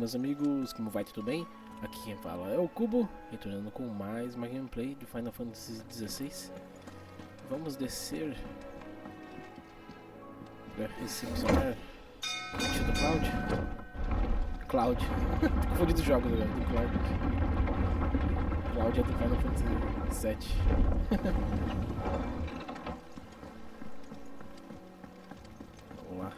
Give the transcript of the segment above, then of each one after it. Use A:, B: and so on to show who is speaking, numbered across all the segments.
A: meus amigos, como vai, tudo bem? Aqui quem fala é o Cubo, retornando com mais uma gameplay de Final Fantasy XVI. Vamos descer para recepcionar o tio do Cloud. Tô confundindo os jogos agora, do Cloud. Cloud é do Final Fantasy VII. Vamos lá.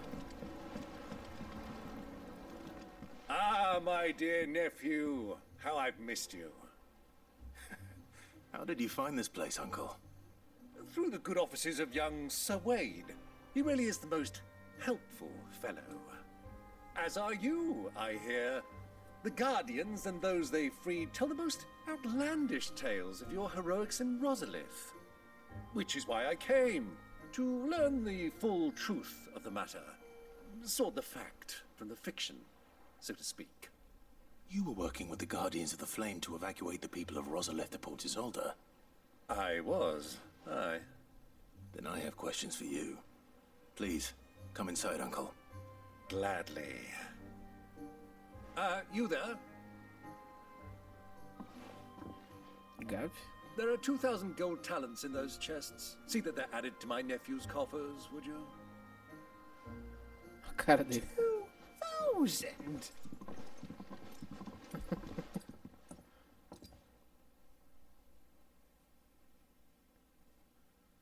B: Ah, my dear nephew, how I've missed you.
C: How did you find this place, Uncle?
B: Through the good offices of young Sir Wade. He really is the most helpful fellow. As are you, I hear. The Guardians and those they freed tell the most outlandish tales of your heroics in Rosalith. Which is why I came, to learn the full truth of the matter. Sort the fact from the fiction, so to speak.
C: You were working with the Guardians of the Flame to evacuate the people of Rosalith to Port Isolde.
B: I was, aye.
C: Then I have questions for you. Please, come inside, Uncle.
B: Gladly. You there?
A: Gav?
B: There are 2,000 gold talents in those chests. See that they're added to my nephew's coffers, would you?
A: A cara dele.
B: 2,000?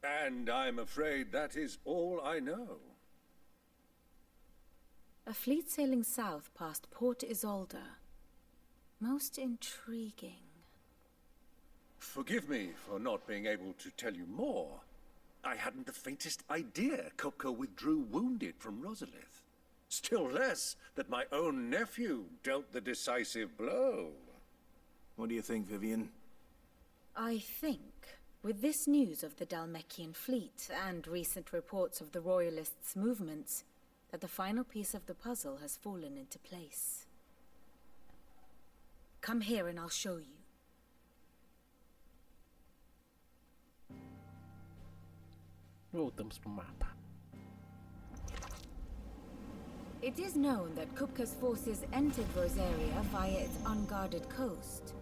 B: And I'm afraid that is all I know.
D: A fleet sailing south past Port Isolde. Most intriguing.
B: Forgive me for not being able to tell you more. I hadn't the faintest idea Kopko withdrew wounded from Rosalith. Still less that my own nephew dealt the decisive blow.
C: What do you think, Vivian?
D: I think, with this news of the Dalmekian fleet and recent reports of the Royalists' movements, that the final piece of the puzzle has fallen into place. Come here and I'll show you.
A: Voltamos pro mapa.
D: It is known that Kupka's forces entered Rosaria via its unguarded coast.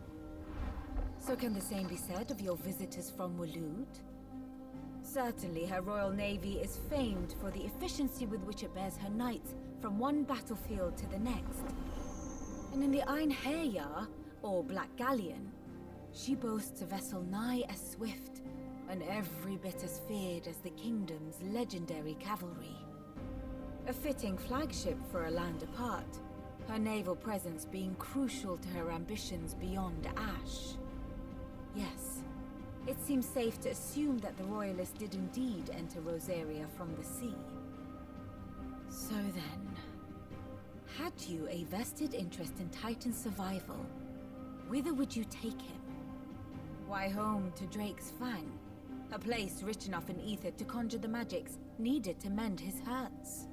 D: So can the same be said of your visitors from Waloed? Certainly her royal navy is famed for the efficiency with which it bears her knights from one battlefield to the next. And in the Einherjar, or Black Galleon, she boasts a vessel nigh as swift and every bit as feared as the kingdom's legendary cavalry. A fitting flagship for a land apart, her naval presence being crucial to her ambitions beyond Ash. Yes, it seems safe to assume that the Royalists did indeed enter Rosaria from the sea. So then, had you a vested interest in Titan's survival, whither would you take him? Why, home to Drake's Fang, a place rich enough in ether to conjure the magics needed to mend his hurts.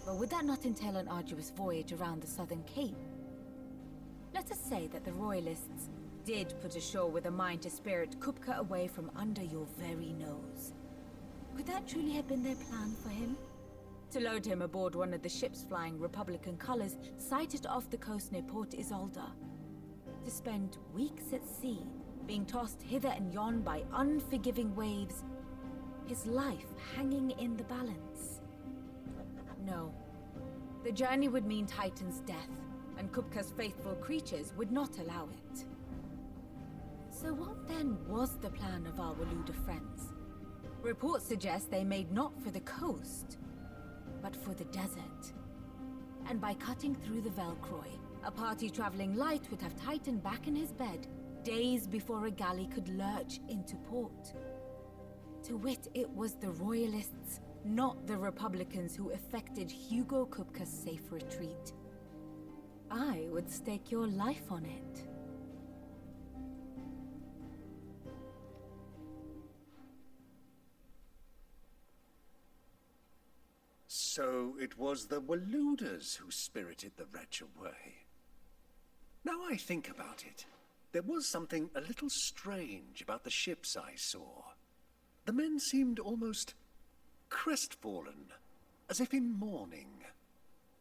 D: But would that not entail an arduous voyage around the southern cape? Let us say that the Royalists did put ashore with a mind to spirit Kupka away from under your very nose. Could that truly have been their plan for him? To load him aboard one of the ships flying Republican colors sighted off the coast near Port Isolde. To spend weeks at sea, being tossed hither and yon by unforgiving waves, his life hanging in the balance. No. The journey would mean Titan's death, and Kupka's faithful creatures would not allow it. So what then was the plan of our Waluda friends? Reports suggest they made not for the coast, but for the desert. And by cutting through the Velcroy, a party traveling light would have Titan back in his bed days before a galley could lurch into port. To wit, it was the Royalists, not the Republicans, who effected Hugo Kupka's safe retreat. I would stake your life on it.
B: So it was the Waluders who spirited the wretch away. Now I think about it, there was something a little strange about the ships I saw. The men seemed almost crestfallen, as if in mourning,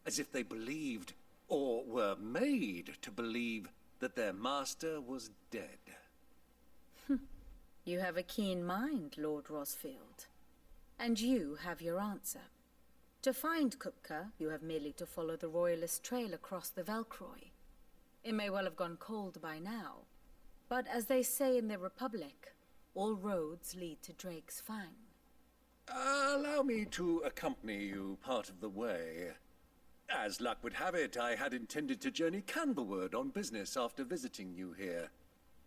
B: as if they believed or were made to believe that their master was dead.
D: You have a keen mind, Lord Rosfield. And you have your answer. To find Kupka, you have merely to follow the Royalist trail across the Velcroy. It may well have gone cold by now, but as they say in the Republic, all roads lead to Drake's Fang.
B: Allow me to accompany you part of the way. As luck would have it, I had intended to journey Candlewood on business after visiting you here.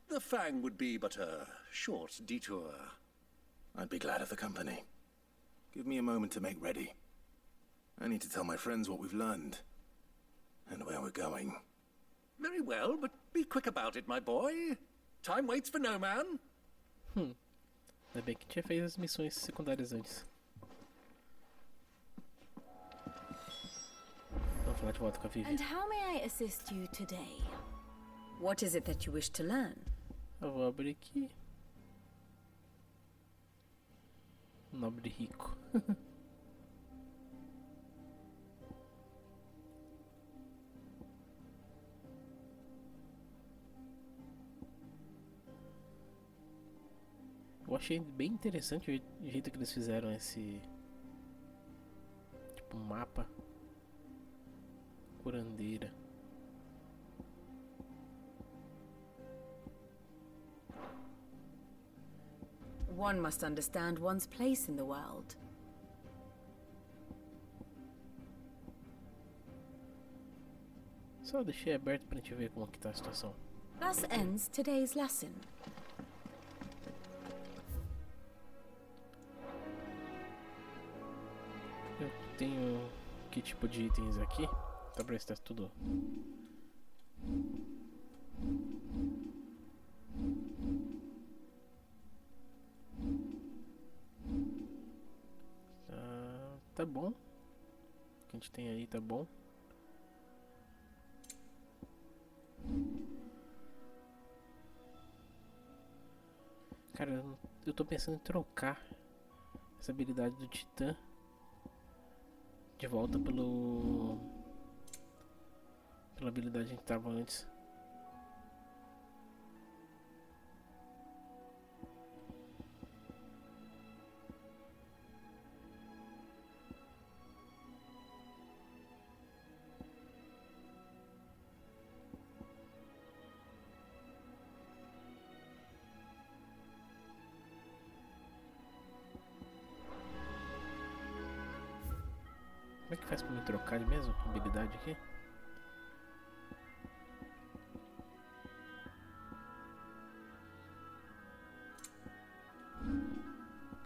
B: The Fang would be but a short detour.
C: I'd be glad of the company. Give me a moment to make ready. I need to tell my friends what we've learned. And where we're going.
B: Very well, but be quick about it, my boy. Time waits for no man.
A: Ainda bem que tinha feito as missões secundárias antes. Vamos falar de volta com a Vivi.
D: And how may I assist you today? What is it that you wish to learn?
A: Eu vou abrir aqui. Nobre rico. Eu achei bem interessante o jeito que eles fizeram esse tipo mapa curandeira.
D: One must understand one's place in the world.
A: Só deixei aberto pra gente ver como que tá a situação.
D: Thus ends today's lesson.
A: Eu tenho que tipo de itens aqui? Tá pra estar tudo. Tá bom. O que a gente tem aí tá bom. Cara, eu tô pensando em trocar essa habilidade do Titã de volta pela habilidade que tava antes. Como é que faz pra me trocar mesmo? Habilidade aqui?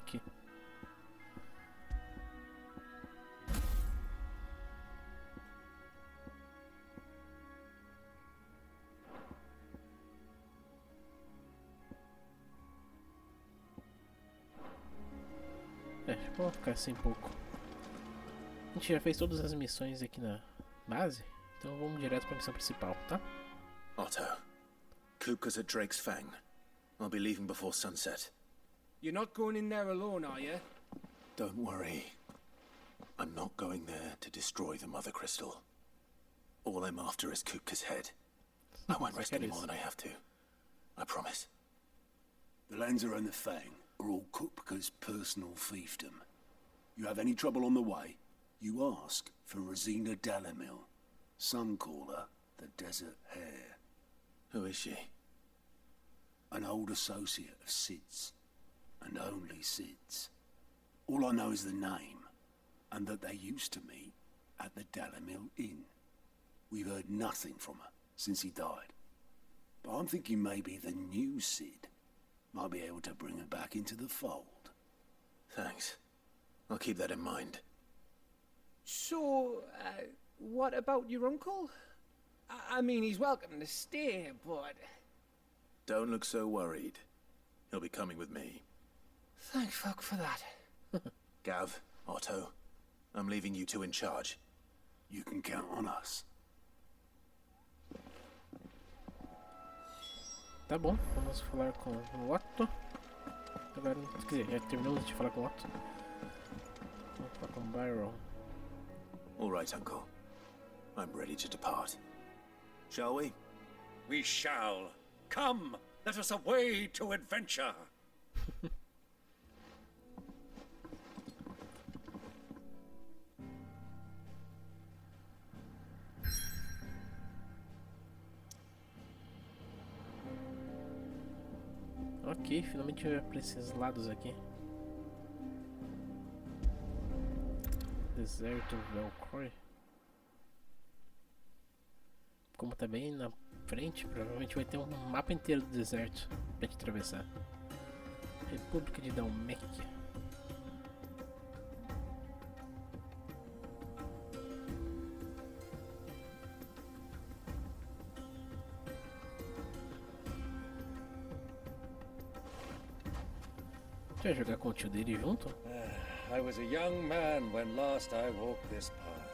A: Aqui. Acho que vou ficar assim um pouco. A gente já fez todas as missões aqui na base, então vamos direto para a missão principal, tá?
C: Otto, Kupka's at Drake's Fang. I'll be leaving before sunset.
E: You're not going in there alone, are you?
C: Don't worry. I'm not going there to destroy the Mother Crystal. All I'm after is Kupka's head. I won't risk any more than I have to. I promise.
F: The Lanza and the Fang are all Kupka's personal fiefdom. You have any trouble on the way, you ask for Rosina Dalamil. Some call her the Desert Hare.
C: Who is she?
F: An old associate of Sid's, and only Sid's. All I know is the name, and that they used to meet at the Dalamil Inn. We've heard nothing from her since he died. But I'm thinking maybe the new Sid might be able to bring her back into the fold.
C: Thanks. I'll keep that in mind.
E: So, what about your uncle? I mean, he's welcome to stay, but...
C: Don't look so worried. He'll be coming with me.
E: Thank fuck for that.
C: Gav, Otto, I'm leaving you two in charge.
F: You can count on us.
A: Tá bom, vamos falar com o Otto. Agora, quer dizer, já terminamos de falar com o Otto. Vamos falar com o Byron.
C: All right, Uncle. I'm ready to depart. Shall we?
B: We shall. Come, let us away to adventure.
A: Ok, finalmente eu ia pra esses lados aqui. Deserto, Velcroy. Como tá bem na frente, provavelmente vai ter um mapa inteiro do deserto pra gente atravessar. República de Dalmec. Vai jogar com o tio dele junto?
B: I was a young man when last I walked this path.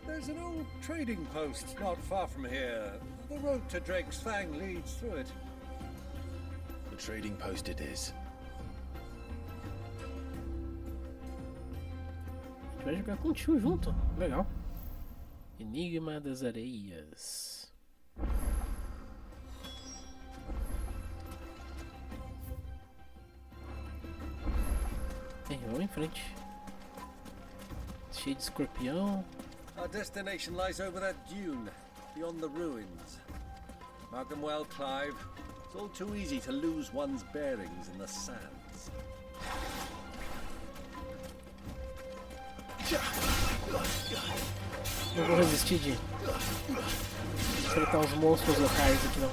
B: There's an old trading post not far from here. The road to Drake's Fang leads through it.
C: The trading post it is.
A: A gente vai jogar com o tio junto. Legal. Enigma das Areias. Vamos em frente. Cheio de escorpião.
B: Our destination lies over that dune, beyond the ruins. Mark them well, Clive. It's all too easy to lose one's bearings in the sands.
A: Não vou resistir de enfrentar os monstros locais aqui não.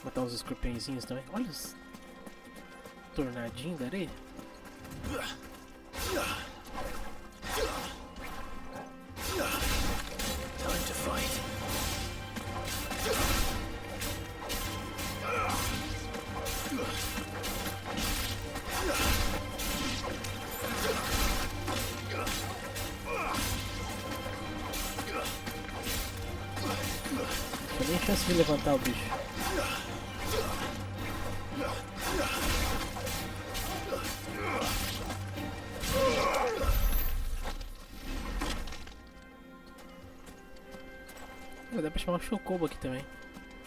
A: Vou botar uns escorpiõezinhos também. Olha os tornadinhos da areia.
C: Time to fight.
A: Não tem nem chance de levantar o bicho. Dá pra chamar o Chocobo aqui também.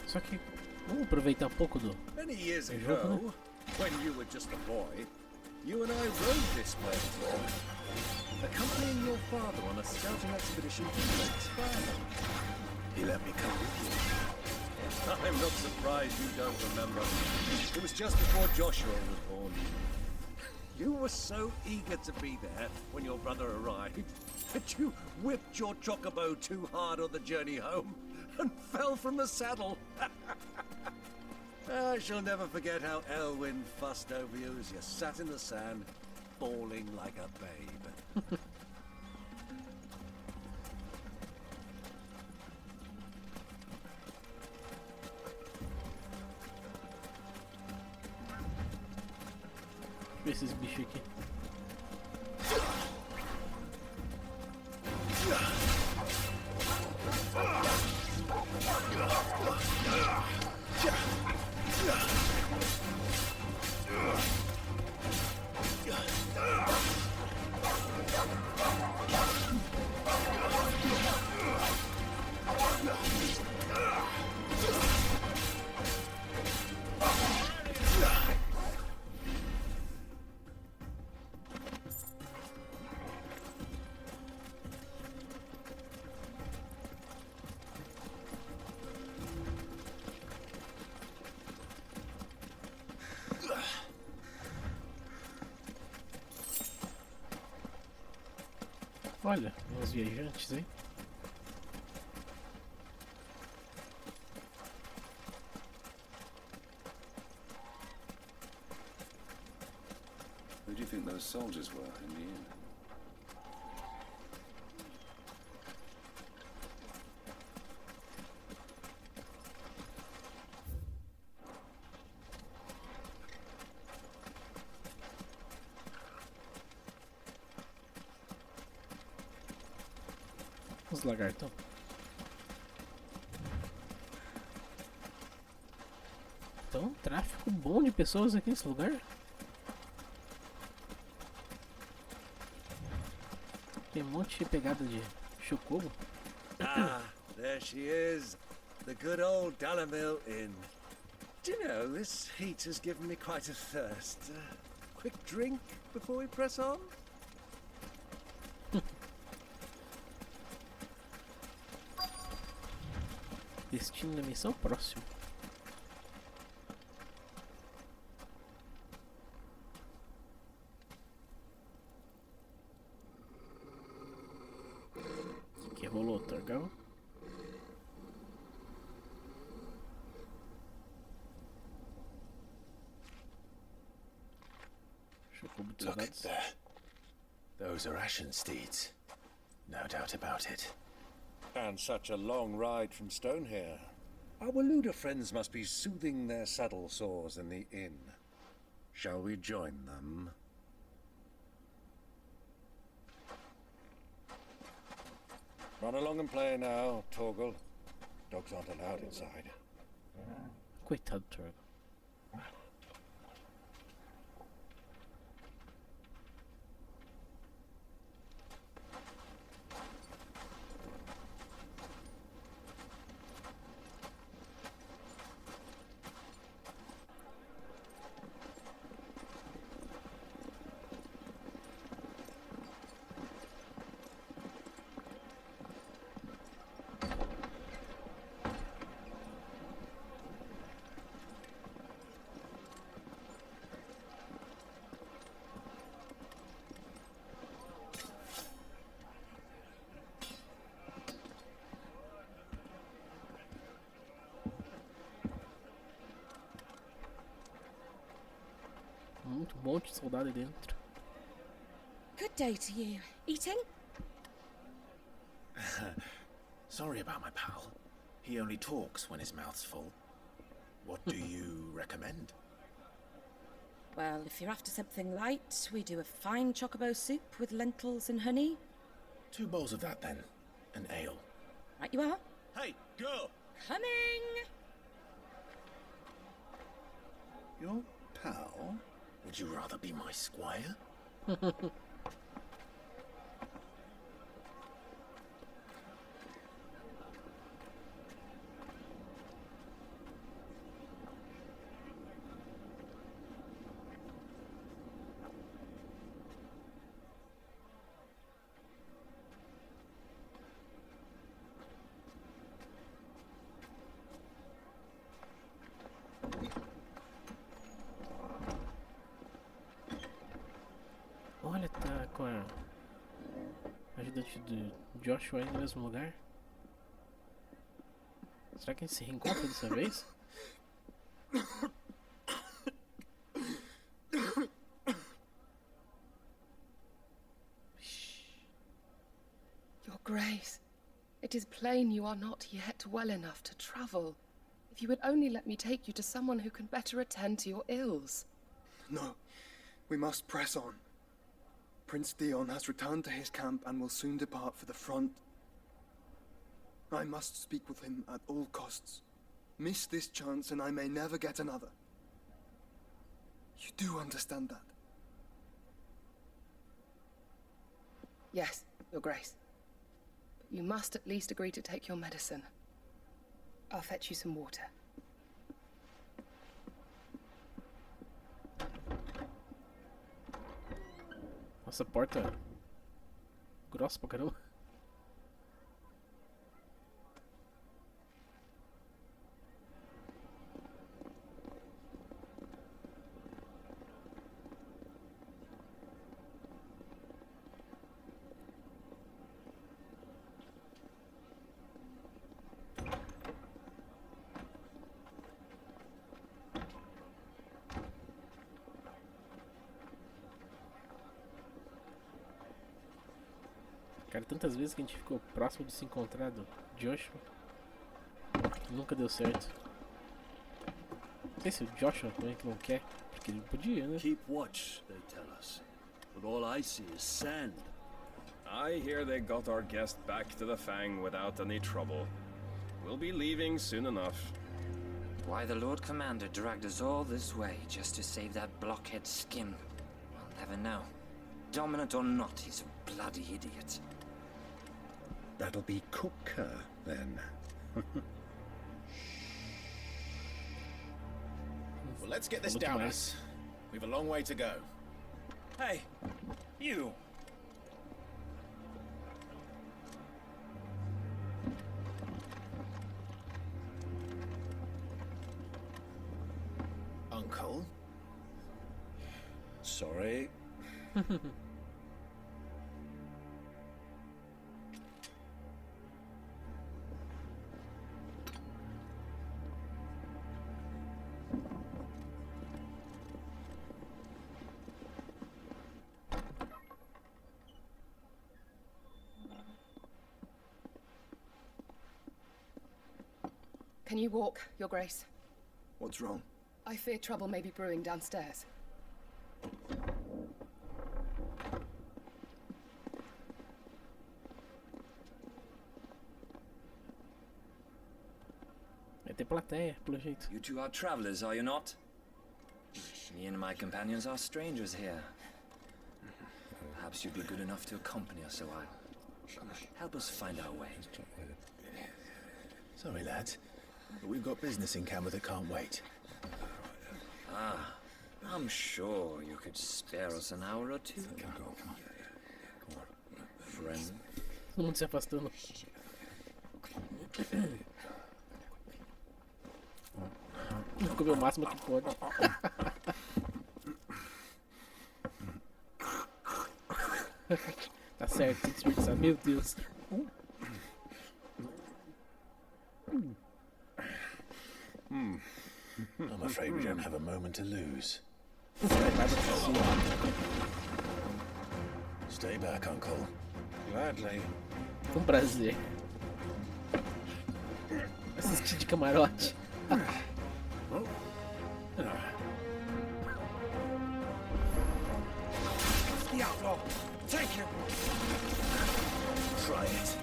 A: Só que vamos aproveitar um pouco do
B: Many years
A: jogo, né?
B: ago, when you were just a boy, you and I rode this way together, accompanying your father on a scouting expedition to Drake's Fang.
C: He let me come with you.
B: I'm not surprised you don't remember. It was just before Joshua was born. You were so eager to be there when your brother arrived that you whipped your chocobo too hard on the journey home and fell from the saddle. I shall never forget how Elwyn fussed over you as you sat in the sand, bawling like a babe.
A: ver esses bichos aqui. Olha, uns viajantes aí.
G: Who do you think those soldiers were in the end?
A: Os lagartão. Então, tráfico bom de pessoas aqui nesse lugar. Tem um monte de pegada de chocobo.
B: Ah, there she is. The good old Dalamil Inn. Do you know, this heat has given me quite a thirst. Quick drink before we press on?
A: Destino da missão próximo. O que rolou, Torgal?
C: Look at there. Those are ashen steeds. No doubt about it.
B: And such a long ride from Stone here. Our Waluda friends must be soothing their saddle sores in the inn. Shall we join them? Run along and play now, Torgal. Dogs aren't allowed inside.
A: Coitado do Torgal. Muito bom de soldado aí dentro.
D: Good day to you. Eating?
C: Sorry about my pal. He only talks when his mouth's full. What do you recommend?
D: Well, if you're after something light, we do a fine chocobo soup with lentils and honey.
C: 2 bowls of that then. An ale.
D: Right you are.
C: Hey, go!
D: Coming!
F: Your pal?
C: Would you rather be my squire?
A: Olha, tá com a ajudante do Joshua aí no mesmo lugar. Será que a gente se reencontra dessa vez?
H: Your Grace, it is plain you are not yet well enough to travel. If you would only let me take you to someone who can better attend to your ills.
I: No, we must press on. Prince Dion has returned to his camp and will soon depart for the front. I must speak with him at all costs. Miss this chance and I may never get another. You do understand that?
H: Yes, Your Grace. But you must at least agree to take your medicine. I'll fetch you some water.
A: Nossa, porta grossa pra caramba. Cara, tantas vezes que a gente ficou próximo de se encontrar do Joshua, nunca deu certo. Não sei se o Joshua também que não quer, porque ele podia, né?
F: Keep watch, they tell us. But all I see is sand.
J: I hear they got our guest back to the Fang without any trouble. We'll be leaving soon enough.
K: Why the Lord Commander dragged us all this way just to save that blockhead Skim, we'll never know. Dominant or not, he's a bloody idiot.
B: That'll be Cooker, then.
C: Well, let's get this down us. We've a long way to go.
J: Hey, you!
C: Uncle?
B: Sorry.
H: Can you walk, Your Grace?
I: What's wrong?
H: I fear trouble may be brewing downstairs.
A: Vai ter plateia, pelo jeito.
K: You two are travelers, are you not? Me and my companions are strangers here. Perhaps you'd be good enough to accompany us a while. Help us find our way.
C: Sorry, lads, but we've got business in camera that can't wait.
K: Ah, I'm sure you could spare us an hour or two.
B: Come on.
K: Friend.
A: Todo mundo se afastando. Comer o máximo que pode. Tá certo, tem que desperdiçar. Meu Deus.
C: I'm afraid we don't have a moment to lose. Stay back, Uncle.
B: Gladly.
A: Com prazer. Assistir de camarote.
B: The outlaw! Take him!
C: Try it.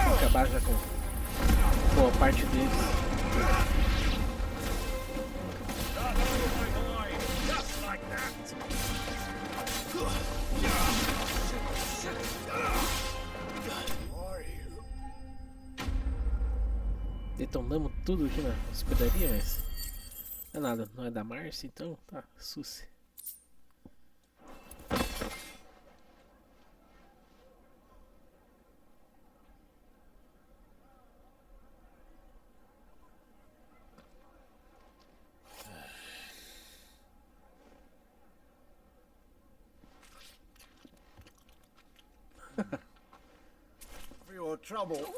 A: Vou acabar já com boa parte deles. Detonamos tudo aqui na hospedaria, mas não é nada, não é da Márcia, então tá, susse.
B: For your trouble.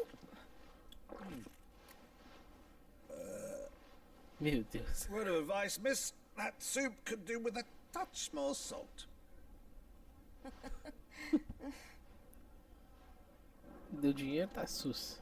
A: Meu Deus.
B: Word of advice, miss. That soup could do with a touch more salt.
A: Deu dinheiro, tá sus.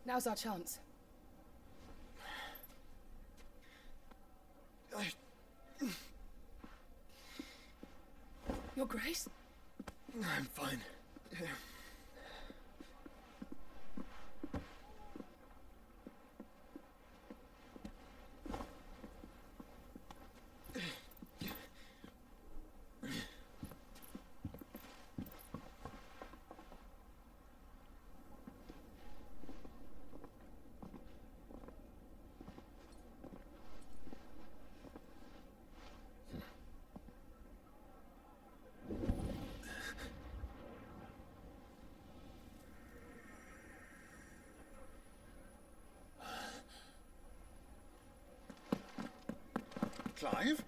H: Now's our chance. Your Grace?
I: I'm fine.
B: Clive?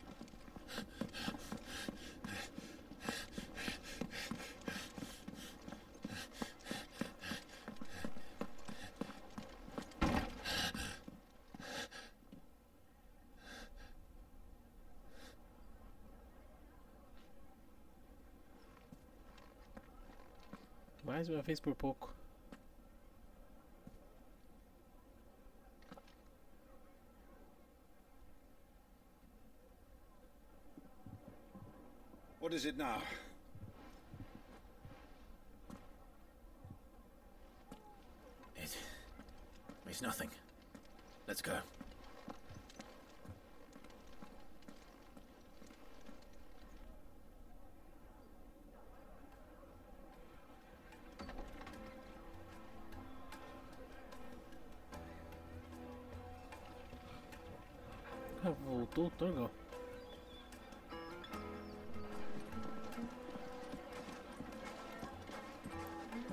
A: Mais uma vez por pouco.
B: What is it now?
C: It's nothing. Let's go.
A: Ah, voltou o Torgal.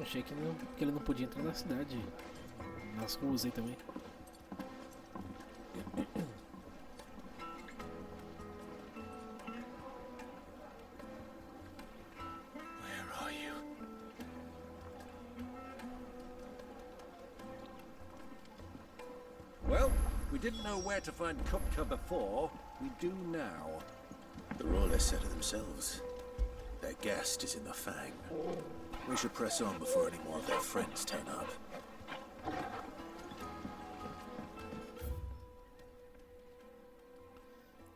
A: Achei que ele não podia entrar na cidade. Nas ruas aí também.
C: Where are you?
B: Well, we didn't know where to find Kupka before. We do now.
C: The Royalists said it themselves. Their guest is in the Fang. We should press on before any more of their friends turn up.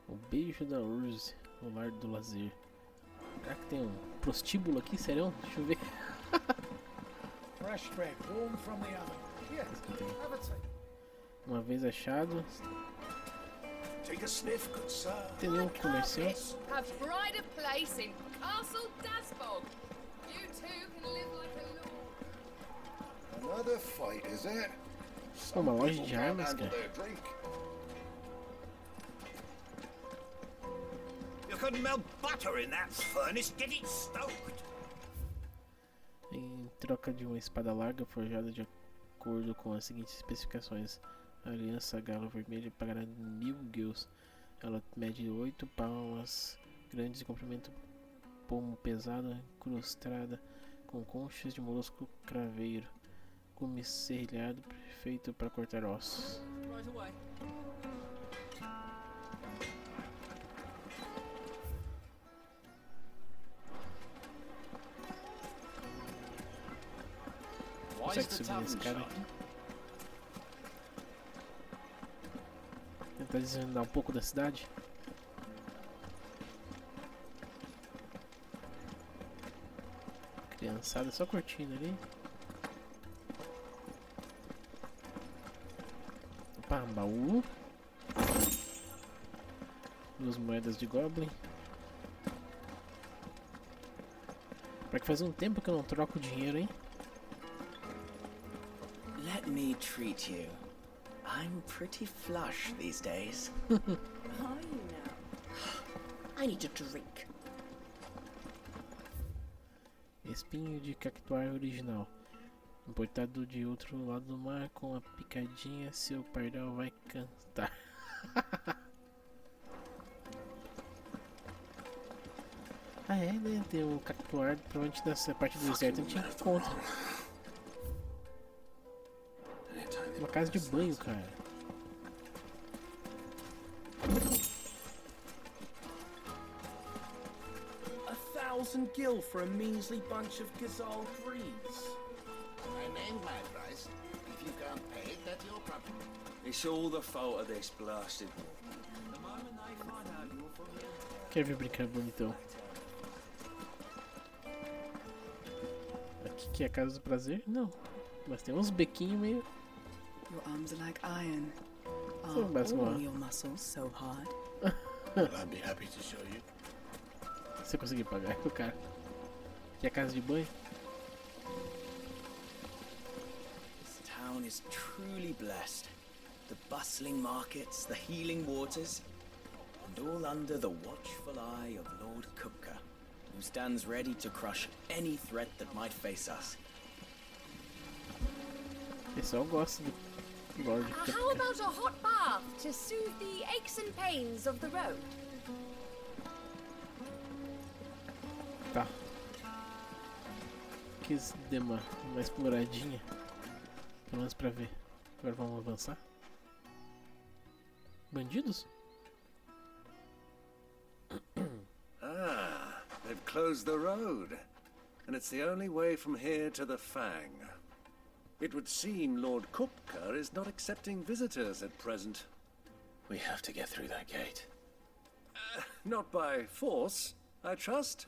A: O beijo da Urze, o lar do lazer. Será que tem um prostíbulo aqui, sério? Deixa eu ver.
F: Fresh bread, warm from the oven. Yes, have a taste.
A: Uma vez achado.
F: Take a sniff, good sir.
A: Tem nenhum comercial?
H: Have pride of place in Castle Dasbog. You two can live like a lord.
F: Another fight, is it?
A: Pô, uma loja de armas, cara.
B: You couldn't melt butter in that furnace. Get it stoked.
A: Em troca de uma espada larga forjada de acordo com as seguintes especificações. A aliança galo vermelho pagará 1000 guils. Ela mede 8 palmas, grandes de comprimento, pomo pesado, incrustada com conchas de molusco craveiro, gume serrilhado, perfeito para cortar ossos.
E: Right away.
A: Consegue subir na escada aqui? Tentar desvendar um pouco da cidade. Criançada só curtindo ali. Opa, baú. 2 moedas de Goblin. Pra que faz um tempo que eu não troco dinheiro, hein?
L: Let me treat you. I'm pretty flush these days.
D: Are you now?
L: I need a drink.
A: Espinho de cactuar original. Importado de outro lado do mar, com a picadinha, seu pardal vai cantar. Ah é, né? Tem o cactuar, provavelmente nessa parte do deserto a gente encontra. Uma casa de banho, cara.
E: $1,000 gil for a measly bunch of gazelle trees.
F: I named my price. If you can't pay it, that's your problem.
K: It's all the fault of this blasted war. The moment they find out you're from here.
A: Quer ver brincar bonitão? Aqui que é a casa do prazer? Não. Mas tem uns bequinhos meio.
M: Your arms are like iron.
A: So
M: Are
A: that's
M: all
A: why.
M: your muscles so hard?
F: Well, I'd be happy to show you.
A: Se eu conseguir pagar o cara. Aqui é a casa de banho.
L: This town is truly blessed. The bustling markets, the healing waters, and all under the watchful eye of Lord Kupka, who stands ready to crush any threat that might face us.
A: O pessoal gosta Lord
N: How about a hot bath to soothe the aches and pains of the road?
A: Tá. Quis dar uma exploradinha. Pelo menos pra ver. Agora vamos avançar. Bandidos?
B: Ah, they've closed the road. And it's the only way from here to the Fang. It would seem Lord Kupka is not accepting visitors at present.
C: We have to get through that gate.
B: Not by force, I trust.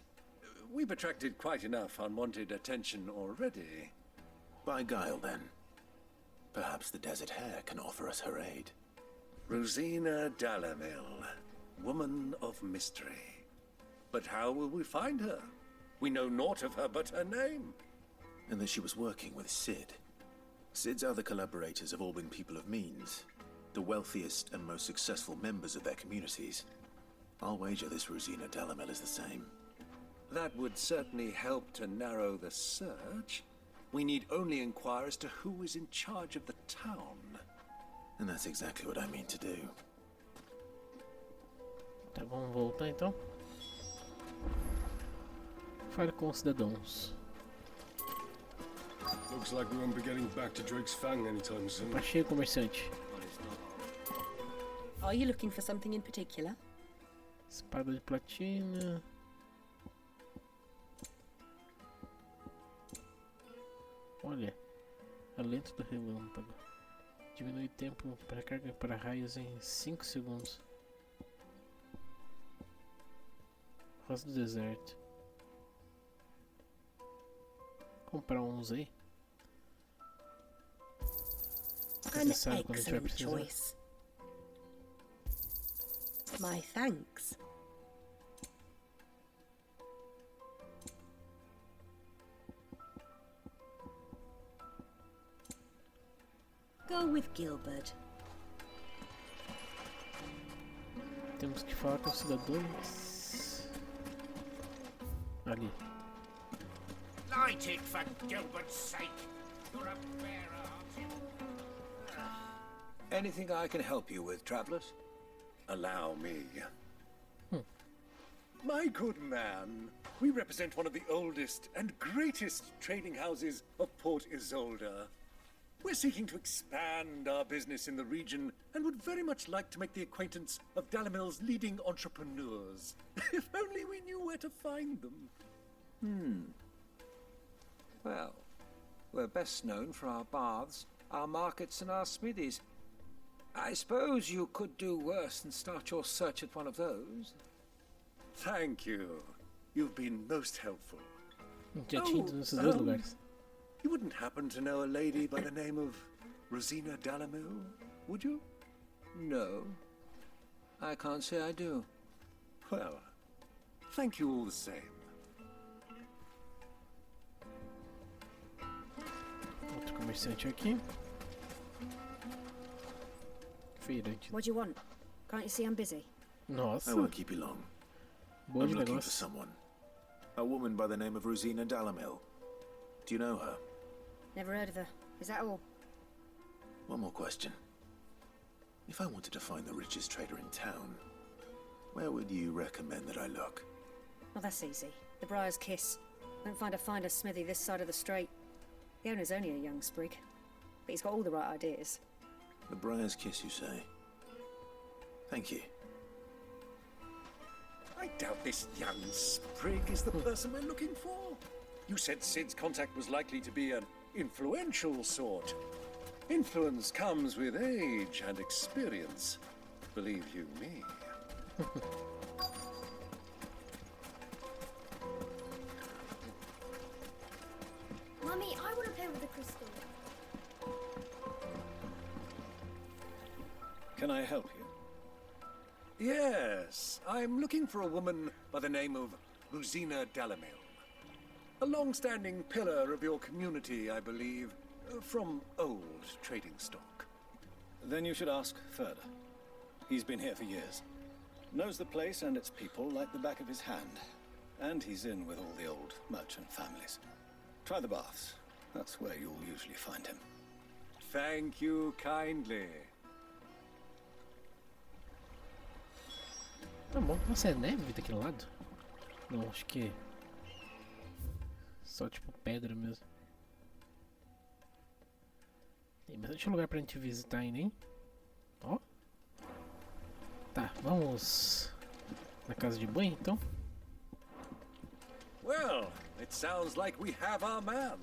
B: We've attracted quite enough unwanted attention already.
C: By guile, then. Perhaps the Desert Hare can offer us her aid.
B: Rosina Dalamil, woman of mystery. But how will we find her? We know naught of her but her name.
C: And that she was working with Sid. Sid's other collaborators have all been people of means, the wealthiest and most successful members of their communities. I'll wager this Rosina Dalamil is the same.
B: That would certainly help to narrow the search. We need only inquire as to who is in charge of the town.
C: And that's exactly what I mean to do.
A: Tá, vamos voltar então. Fale com os cidadãos.
O: Looks like we won't be getting back to Drake's Fang anytime soon.
A: Tá cheio, comerciante.
M: Are you looking for something in particular?
A: Espada de platina. Olha, alento do relâmpago. Diminui tempo para carga para raios em 5 segundos. Rosa do deserto. Comprar uns aí.
M: An excellent choice. My thanks. Go with Gilbert.
A: Temos que falar com os cidadãos. Ali.
P: Light it for Gilbert's sake. You're a bearer, aren't you?
B: Anything I can help you with, travelers? Allow me. My good man, we represent one of the oldest and greatest trading houses of Port Isolde. We're seeking to expand our business in the region and would very much like to make the acquaintance of Dalamil's leading entrepreneurs. If only we knew where to find them.
E: Well, we're best known for our baths, our markets, and our smithies. I suppose you could do worse than start your search at one of those.
B: Thank you. You've been most helpful.
A: Já tinha ido nesses dois lugares.
B: You wouldn't happen to know a lady by the name of Rosina Dalamil, would you?
E: No. I can't say I do.
B: Well, thank you all the same.
A: Outro comerciante aqui. Feirante.
Q: What do you want? Can't you see I'm busy?
A: Nossa.
C: I won't keep you long.
A: Boa
C: I'm
A: de
C: looking for
A: negócio.
C: someone. A woman by the name of Rosina Dalamil. Do you know her?
Q: Never heard of her. Is that all?
C: One more question. If I wanted to find the richest trader in town, where would you recommend that I look?
Q: Oh, that's easy. The Briar's Kiss. Won't find a finer smithy this side of the strait. The owner's only a young sprig, but he's got all the right ideas.
C: The Briar's Kiss, you say? Thank you.
B: I doubt this young sprig is the person we're looking for. You said Sid's contact was likely to be an influential sort. Influence comes with age and experience. Believe you me.
N: Mummy, I want to play with the crystal.
B: Can I help you? Yes, I'm looking for a woman by the name of Rosina Dalamil. A long-standing pillar of your community, I believe, from old trading stock.
R: Then you should ask further. He's been here for years. Knows the place and its people like the back of his hand. And he's in with all the old merchant families. Try the baths. That's where you'll usually find him.
B: Thank you kindly.
A: Tá bom. Nossa, é neve daquele lado? Não, acho que é só tipo pedra mesmo. Tem bastante lugar pra gente visitar ainda, hein? Ó. Tá, vamos na casa de banho então.
B: Well, it sounds like we have our man.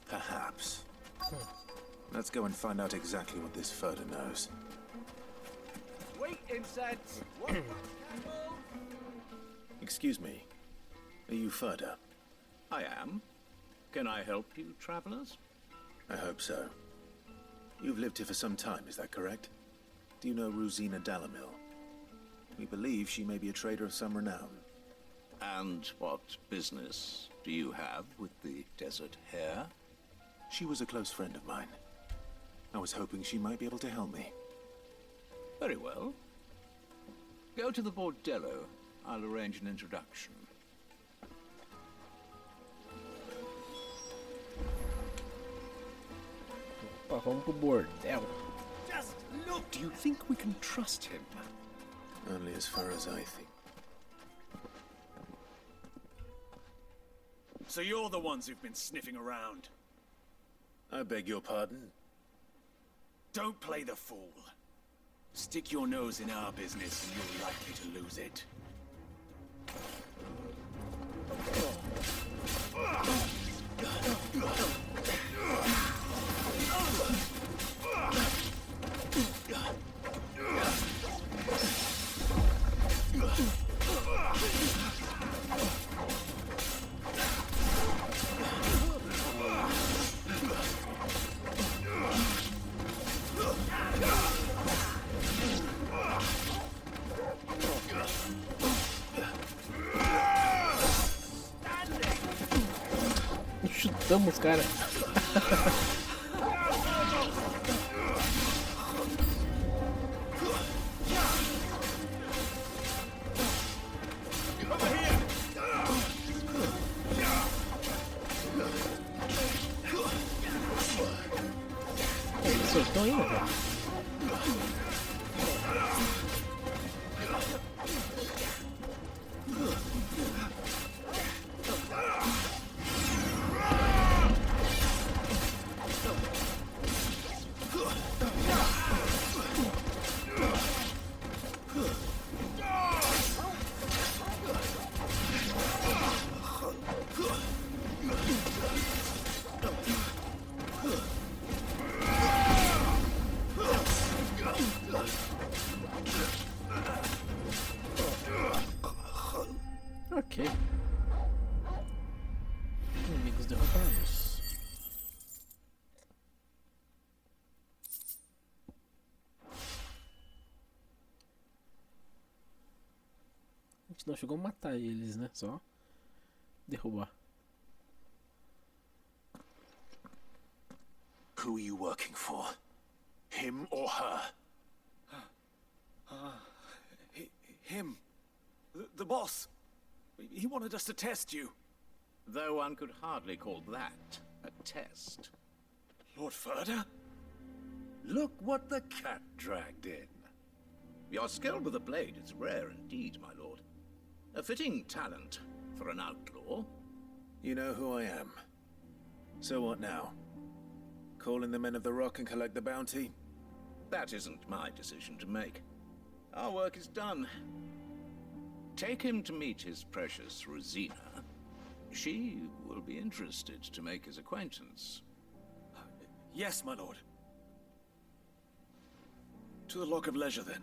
C: Perhaps. Let's go and find out exactly what this Ferda knows.
B: Wait, insects!
C: Excuse me. Are you Ferda?
S: I am. Can I help you, travelers?
C: I hope so. You've lived here for some time, is that correct? Do you know Rosina Dalamil? We believe she may be a trader of some renown.
S: And what business do you have with the desert hare?
C: She was a close friend of mine. I was hoping she might be able to help me.
S: Very well. Go to the bordello. I'll arrange an introduction.
A: Opa, vamos pro bordel.
B: Just look! Do you think we can trust him?
C: Only as far as I think.
R: So you're the ones who've been sniffing around.
C: I beg your pardon?
R: Don't play the fool. Stick your nose in our business and you're likely to lose it.
A: Chutamos, cara. Acertou ainda, cara. Ok. Inimigos derrotados. A gente não chegou a matar eles, né? Só derrubar.
C: Who are you working for? Him or her?
R: Him. The boss. He wanted us to test you.
S: Though one could hardly call that a test.
R: Lord Ferda?
B: Look what the cat dragged in.
S: Your skill with the blade is rare indeed, my lord. A fitting talent for an outlaw.
C: You know who I am. So what now? Call in the Men of the Rock and collect the bounty?
S: That isn't my decision to make. Our work is done. Take him to meet his precious Rosina. She will be interested to make his acquaintance.
R: Yes, my lord. To the Lock of Leisure, then.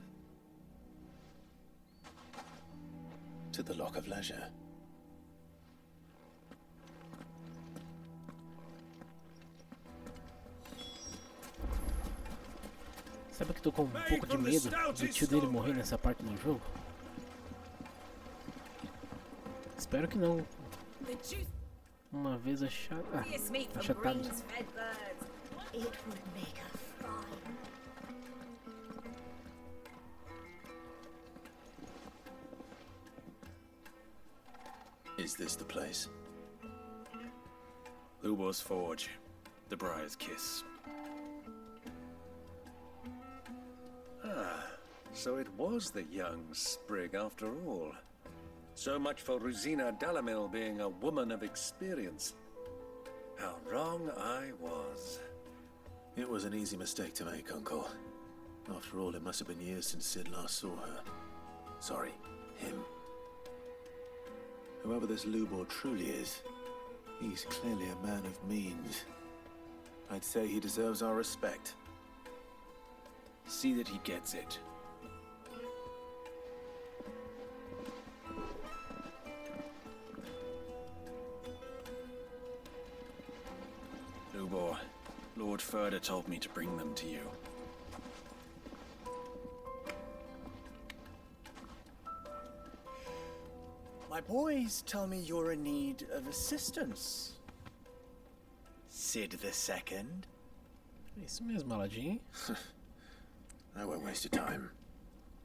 C: To the Lock of Leisure.
A: Sabe que eu tô com um pouco de medo do tio dele morrer nessa parte do jogo? Espero que não. Uma vez achatado.
C: Is this the place?
R: Ubo's Forge. The Briar's Kiss.
B: So it was the young sprig after all. So much for Rosina Dalamil being a woman of experience. How wrong I was.
C: It was an easy mistake to make, Uncle. After all, it must have been years since Sid last saw her. Sorry, him. Whoever this Lubor truly is, he's clearly a man of means. I'd say he deserves our respect.
R: See that he gets it. Lubor, Lord Furder told me to bring them to you.
L: My boys tell me you're in need of assistance. Sid the Second.
A: Isso mesmo, Aladdin.
C: I won't waste your time.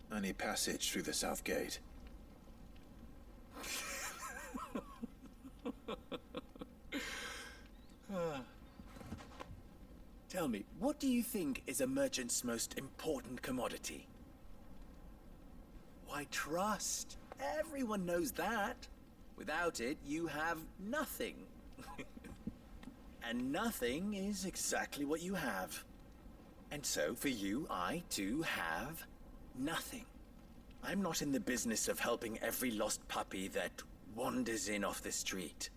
C: I need passage through the south gate.
L: Tell me, what do you think is a merchant's most important commodity? Why, trust. Everyone knows that. Without it, you have nothing. And nothing is exactly what you have. And so, for you, I, too, have nothing. I'm not in the business of helping every lost puppy that wanders in off the street.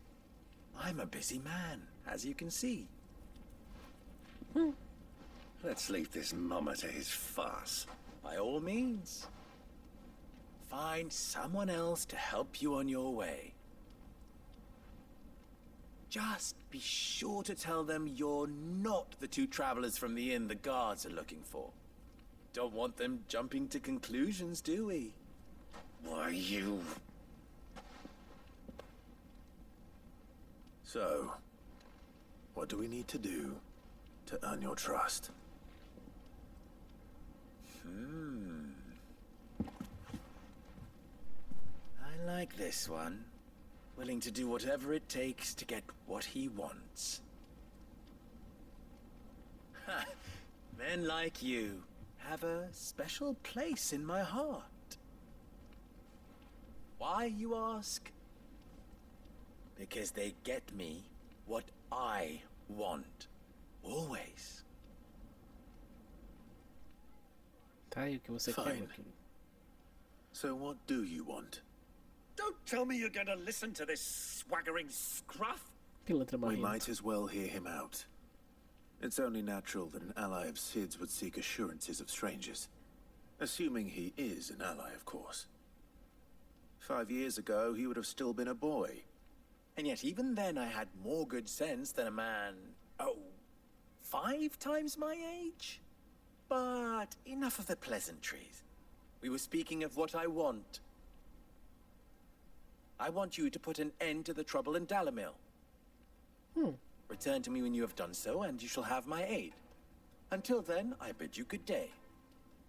L: I'm a busy man, as you can see.
B: Let's leave this mummer to his farce.
L: By all means. Find someone else to help you on your way. Just be sure to tell them you're not the two travelers from the inn the guards are looking for. Don't want them jumping to conclusions, do we?
B: Why, you...
C: So, what do we need to do to earn your trust?
L: I like this one. Willing to do whatever it takes to get what he wants. Ha! Men like you have a special place in my heart. Why, you ask? Because they get me what I want. Always.
A: Tá aí o que você quer, meu querido.
C: So what do you want?
B: Don't tell me you're going to listen to this swaggering scruff.
C: We might as well hear him out. It's only natural that an ally of Sid's would seek assurances of strangers. Assuming he is an ally, of course. 5 years ago, he would have still been a boy.
L: And yet even then I had more good sense than a man, 5 times my age? But enough of the pleasantries. We were speaking of what I want. I want you to put an end to the trouble in Dalamil. Return to me when you have done so, and you shall have my aid. Until then, I bid you good day.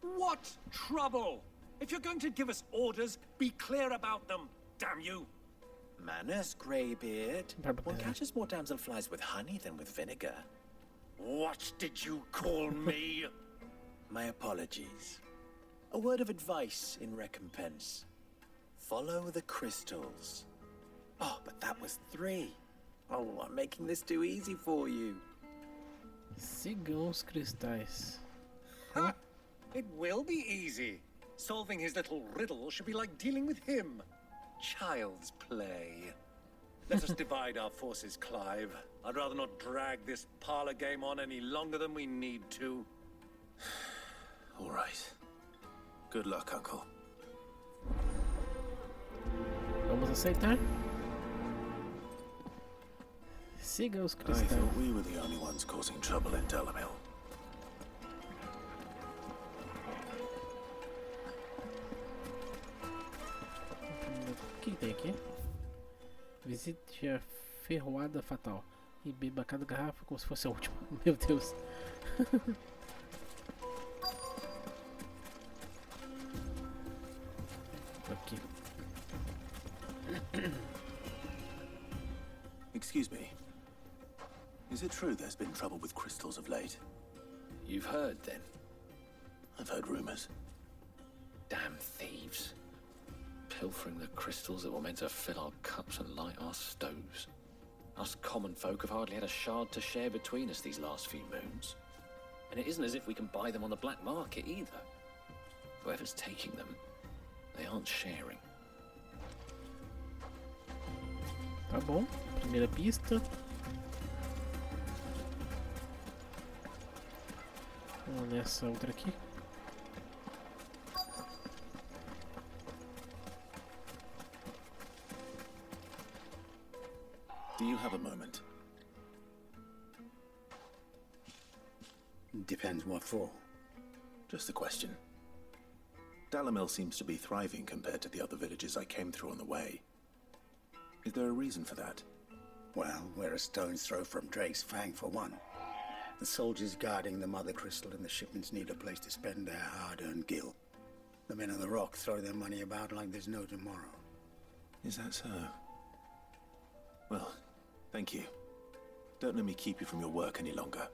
B: What trouble? If you're going to give us orders, be clear about them, damn you!
L: Manners, Greybeard. One catches more damselflies with honey than with vinegar.
B: What did you call me?
L: My apologies. A word of advice in recompense. Follow the crystals. Oh, but that was 3. Oh, I'm making this too easy for you.
A: Sigam os cristais.
B: Ha! It will be easy. Solving his little riddle should be like dealing with him. Child's play. Let us divide our forces, Clive. I'd rather not drag this parlor game on any longer than we need to.
C: All right. Good luck, Uncle.
A: Vamos aceitar? Siga os
C: I
A: cristais.
C: thought we were the only ones causing trouble in Dalamil.
A: O que tem aqui? Visite a ferroada fatal e beba cada garrafa como se fosse a última. Meu Deus. Aqui.
C: Excuse me. Is it true there's been trouble with crystals of late?
R: You've heard, then?
C: I've heard rumors.
T: Damn thieves. Pilfering the crystals that were meant to fill our cups and light our stoves. Us common folk have hardly had a shard to share between us these last few moons. And it isn't as if we can buy them on the black market either. Whoever's taking them, they aren't sharing.
A: Tá bom, primeira pista. Vamos nessa outra aqui.
C: Do you have a moment?
F: Depends what for.
C: Just a question. Dalamil seems to be thriving compared to the other villages I came through on the way. Is there a reason for that?
F: Well, we're a stone's throw from Drake's Fang, for one. The soldiers guarding the Mother Crystal and the shipments need a place to spend their hard-earned gil. The men of the Rock throw their money about like there's no tomorrow.
C: Is that so? Well, thank you. Don't let me keep you from your work any longer.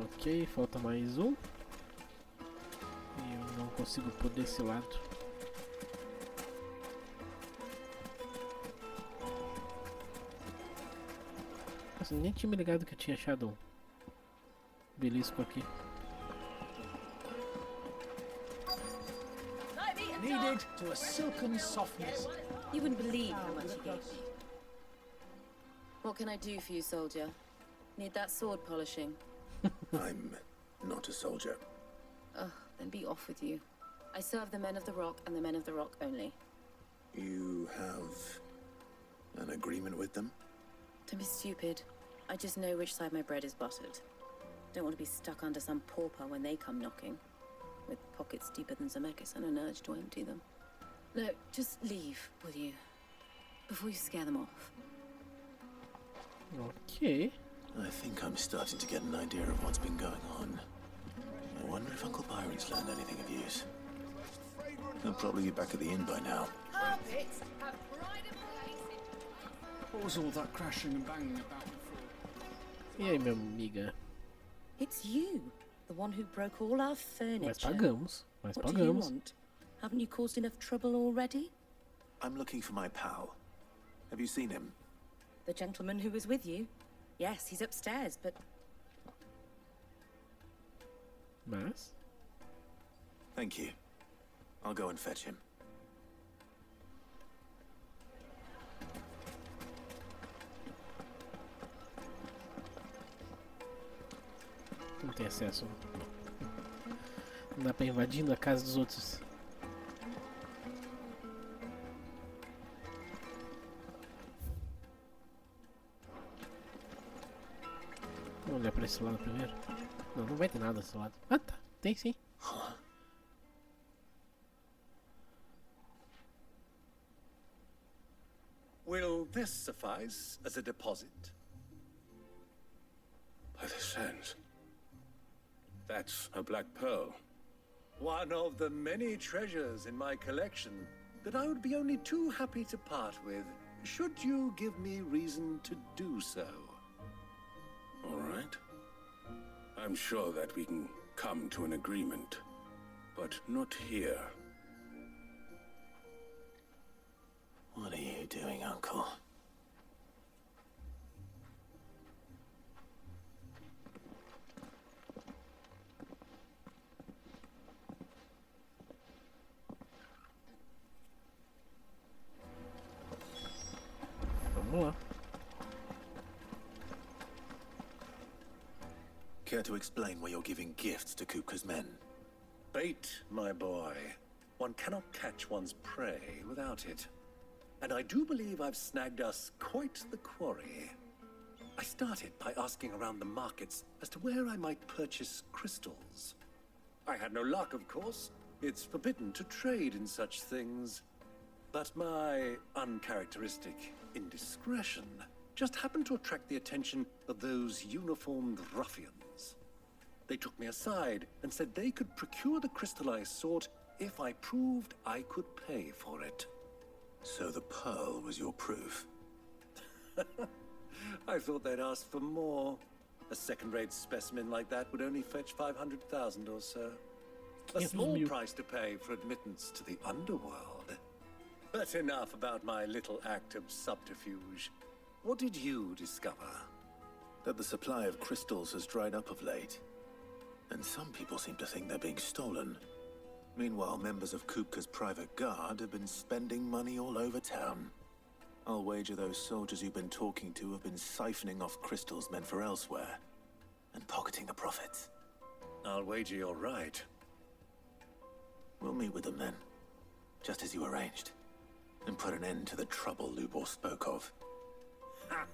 A: Ok, falta mais um. E eu não consigo pôr desse lado. Nossa, nem tinha me ligado que eu tinha achado um belisco aqui.
E: Needed to a silken softness.
U: You wouldn't believe how much he gave me. What can I do for you, soldier? Need that sword polishing?
C: I'm not a soldier.
U: Ugh, then be off with you. I serve the men of the Rock and the men of the Rock only.
C: You have an agreement with them?
U: Don't be stupid. I just know which side my bread is buttered. Don't want to be stuck under some pauper when they come knocking. With pockets deeper than Zemeckis and an urge to empty them. No, just leave, will you? Before you scare them off.
A: Okay.
C: I think I'm starting to get an idea of what's been going on. I wonder if Uncle Byron's learned anything of use. He'll probably be back at the inn by now.
N: Carpets have pride of place.
E: What was all that crashing and banging about before?
A: E aí, minha amiga?
U: It's you, the one who broke all our furniture.
A: Mas pagamos. Mas
U: What do you want? Haven't you caused enough trouble already?
C: I'm looking for my pal. Have you seen him?
U: The gentleman who was with you? Yes, he's upstairs, but...
A: Mas?
C: Thank you. I'll go and fetch him.
A: Não tem acesso. Não dá pra ir invadindo a casa dos outros. Vamos olhar pra esse lado primeiro. Não, não vai ter nada desse lado. Ah, tá. Tem sim.
B: Will this suffice as a deposit?
O: By the sands. That's a black pearl.
B: One of the many treasures in my collection that I would be only too happy to part with, should you give me reason to do so.
O: All right. I'm sure that we can come to an agreement, but not here.
C: What are you doing, Uncle?
A: Vamos lá.
C: Care to explain why you're giving gifts to Kupka's men?
B: Bait, my boy. One cannot catch one's prey without it. And I do believe I've snagged us quite the quarry. I started by asking around the markets as to where I might purchase crystals. I had no luck, of course. It's forbidden to trade in such things. But my uncharacteristic indiscretion just happened to attract the attention of those uniformed ruffians. They took me aside and said they could procure the crystal I sought if I proved I could pay for it.
C: So the pearl was your proof?
B: I thought they'd ask for more. A second-rate specimen like that would only fetch 500,000 or so. A
A: 500
B: small
A: mil.
B: price to pay for admittance to the underworld. But enough about my little act of subterfuge. What did you discover?
C: That the supply of crystals has dried up of late. And some people seem to think they're being stolen. Meanwhile, members of Kupka's private guard have been spending money all over town. I'll wager those soldiers you've been talking to have been siphoning off crystals meant for elsewhere, and pocketing the profits.
B: I'll wager you're right.
C: We'll meet with them then, just as you arranged, and put an end to the trouble Lubor spoke of.
B: Ha!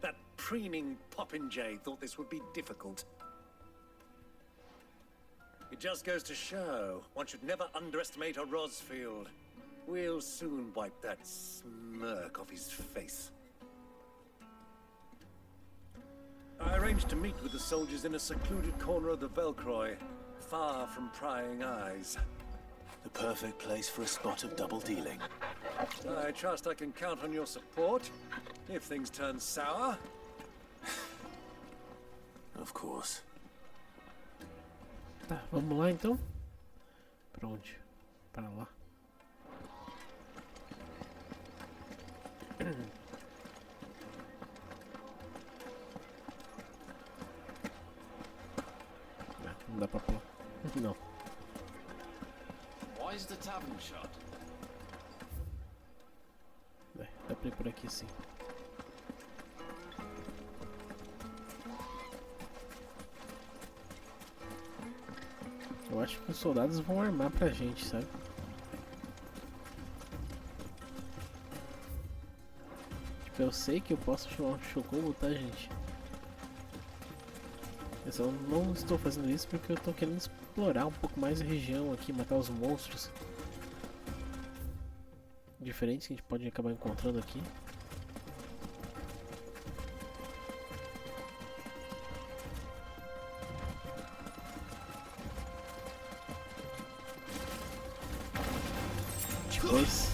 B: That preening popinjay thought this would be difficult. It just goes to show, one should never underestimate a Rosfield. We'll soon wipe that smirk off his face. I arranged to meet with the soldiers in a secluded corner of the Velcroy, far from prying eyes.
C: The perfect place for a spot of double dealing.
B: I trust I can count on your support, if things turn sour.
C: Of course.
A: Tá, vamos lá então. Pra onde? Para lá. Não dá pra pular. Não.
T: Why is the tavern shut?
A: Dá pra ir por aqui sim. Eu acho que os soldados vão armar pra gente, sabe? Tipo, eu sei que eu posso chamar um chocobo, tá, gente? Eu só não estou fazendo isso porque eu tô querendo explorar um pouco mais a região aqui, matar os monstros diferentes que a gente pode acabar encontrando aqui. Depois.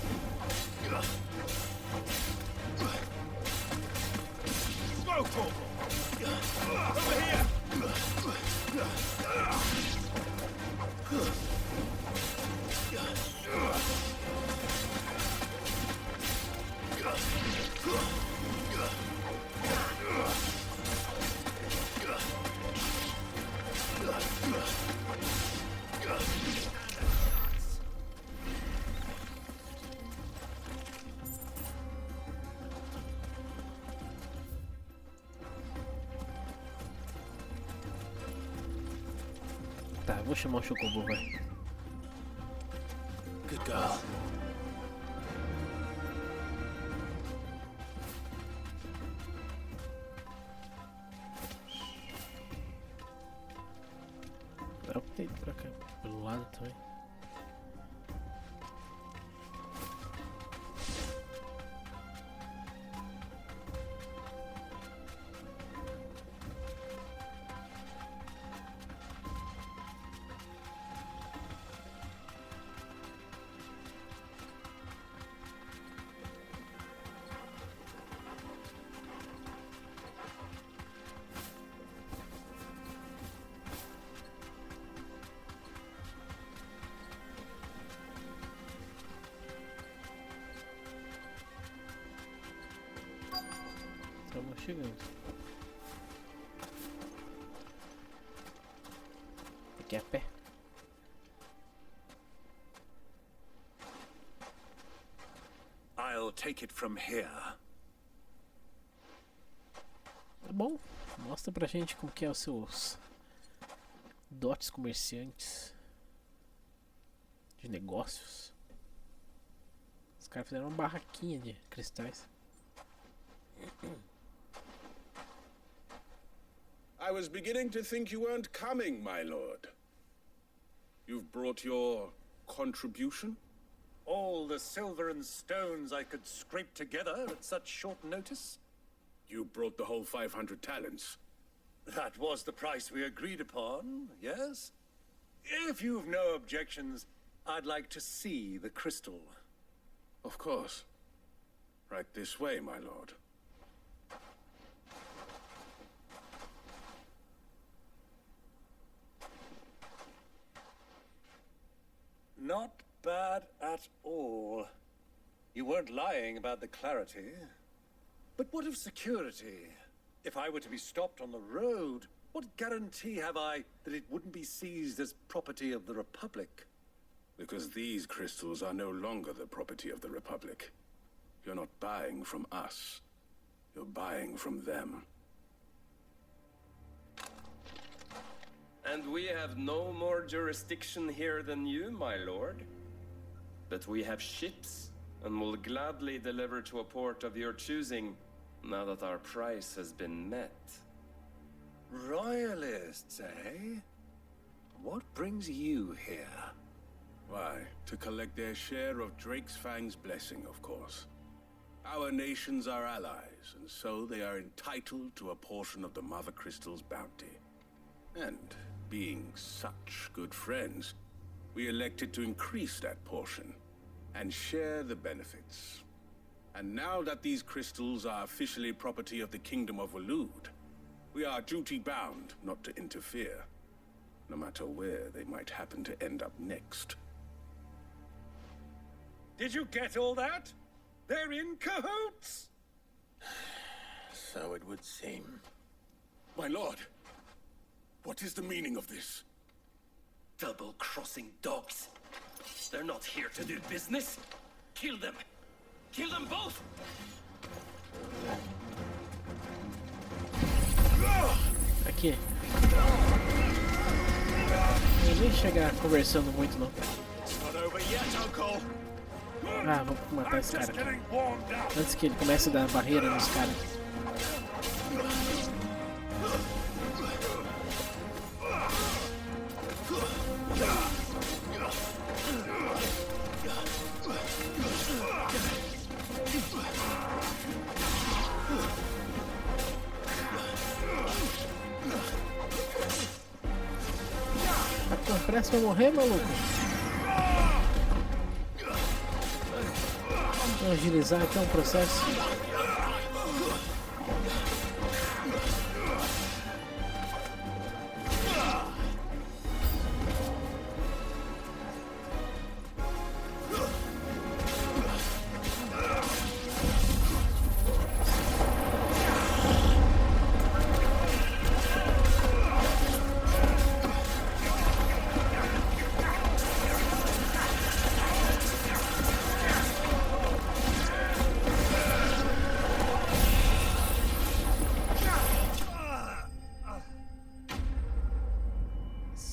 A: Tá, vou chamar o chocobo, vai.
C: Good girl.
A: Dá pra ir pra cá, pelo lado também. Estamos chegando. Aqui é a pé.
B: I'll take it from here.
A: Tá bom. Mostra pra gente como que é os seus dotes comerciantes de negócios. Os caras fizeram uma barraquinha de cristais.
O: I was beginning to think you weren't coming, my lord. You've brought your contribution?
B: All the silver and stones I could scrape together at such short notice?
O: You brought the whole 500 talents.
B: That was the price we agreed upon, yes? If you've no objections, I'd like to see the crystal.
O: Of course. Right this way, my lord.
B: Not bad at all. You weren't lying about the clarity. But what of security? If I were to be stopped on the road, what guarantee have I that it wouldn't be seized as property of the Republic?
O: Because these crystals are no longer the property of the Republic. You're not buying from us. You're buying from them.
J: And we have no more jurisdiction here than you, my lord. But we have ships, and will gladly deliver to a port of your choosing, now that our price has been met.
B: Royalists, eh? What brings you here?
O: Why, to collect their share of Drake's Fang's blessing, of course. Our nations are allies, and so they are entitled to a portion of the Mother Crystal's bounty. And being such good friends, we elected to increase that portion and share the benefits. And now that these crystals are officially property of the Kingdom of Waloed, we are duty-bound not to interfere, no matter where they might happen to end up next.
B: Did you get all that? They're in cahoots!
C: So it would seem.
O: My lord, what is the meaning of this?
G: Double-crossing dogs. They're not here to do business. Kill them. Kill them both!
A: Aqui. Eu nem chegar conversando muito não. Ah, vou matar esse cara aqui. Antes que ele comece a dar barreira nos caras. Tá com pressa pra morrer, maluco? Vou agilizar então o processo.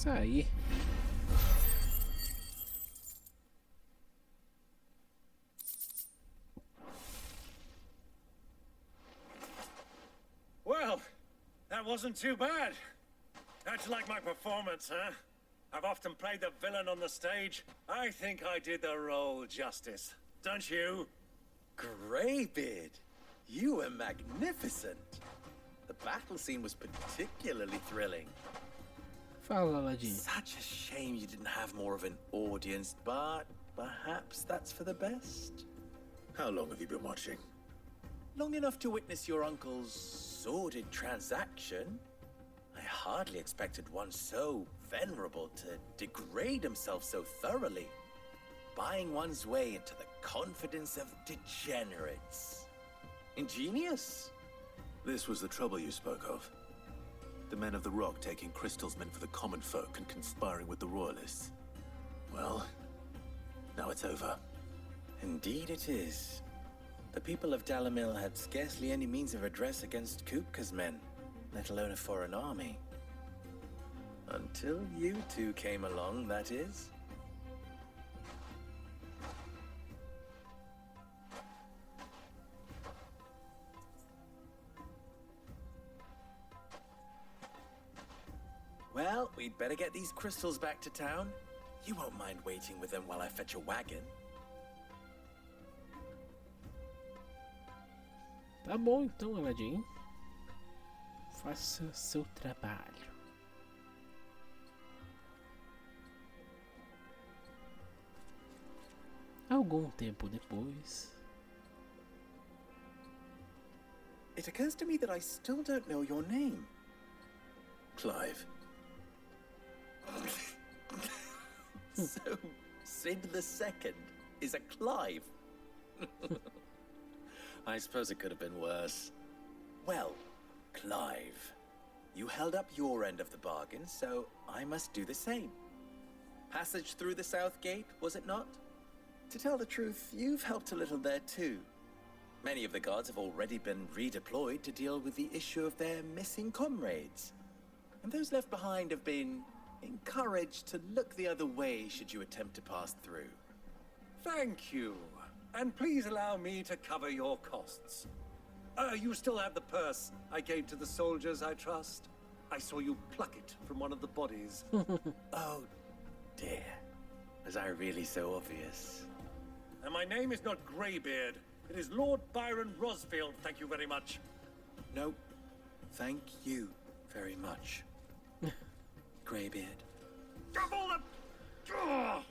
A: Aí.
B: Well, that wasn't too bad. How'd you like my performance, huh? I've often played the villain on the stage. I think I did the role justice. Don't you?
L: Greybeard, you were magnificent. The battle scene was particularly thrilling.
A: Fala, Aladdin.
L: Such a shame you didn't have more of an audience, but perhaps that's for the best.
C: How long have you been watching?
L: Long enough to witness your uncle's sordid transaction. I hardly expected one so venerable to degrade himself so thoroughly, buying one's way into the confidence of degenerates. Ingenious.
C: This was the trouble you spoke of. The men of the Rock taking crystals meant for the common folk and conspiring with the Royalists. Well, now it's over.
L: Indeed it is. The people of Dalamil had scarcely any means of redress against Kupka's men, let alone a foreign army. Until you two came along, that is. Well, we'd better get these crystals back to town. You won't mind waiting with them while I fetch a wagon.
A: Tá bom então, Aladdin. Faça seu trabalho. Algum tempo depois.
L: It occurs to me that I still don't know your name.
C: Clive.
L: So Sid II is a Clive.
K: I suppose it could have been worse.
L: Well, Clive, you held up your end of the bargain, so I must do the same. Passage through the South Gate, was it not? To tell the truth, you've helped a little there too. Many of the guards have already been redeployed to deal with the issue of their missing comrades. And those left behind have been encouraged to look the other way should you attempt to pass through.
B: Thank you. And please allow me to cover your costs. You still have the purse I gave to the soldiers, I trust? I saw you pluck it from one of the bodies.
L: Oh, dear. Was I really so obvious?
B: And my name is not Greybeard. It is Lord Byron Rosfield, thank you very much.
L: No, thank you very much, Greybeard.
B: Double the...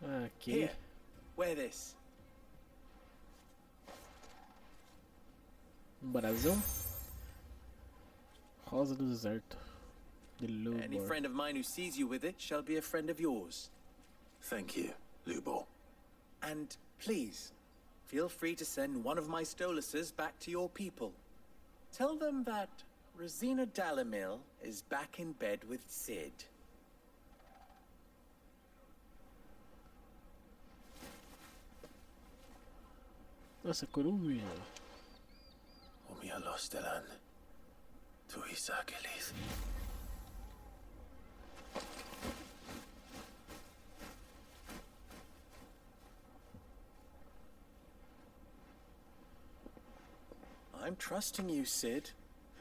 A: Ok.
L: Here, wear this.
A: Brasão. Rosa do Deserto. De Lubor.
L: Any friend of mine who sees you with it shall be a friend of yours.
C: Thank you, Lubor.
L: And please, feel free to send one of my Stoluses back to your people. Tell them that Rosina Dalamil is back in bed with Sid.
A: Nossa, coruja.
C: Omia lostelan. Tu isakelis.
L: I'm trusting you, Sid.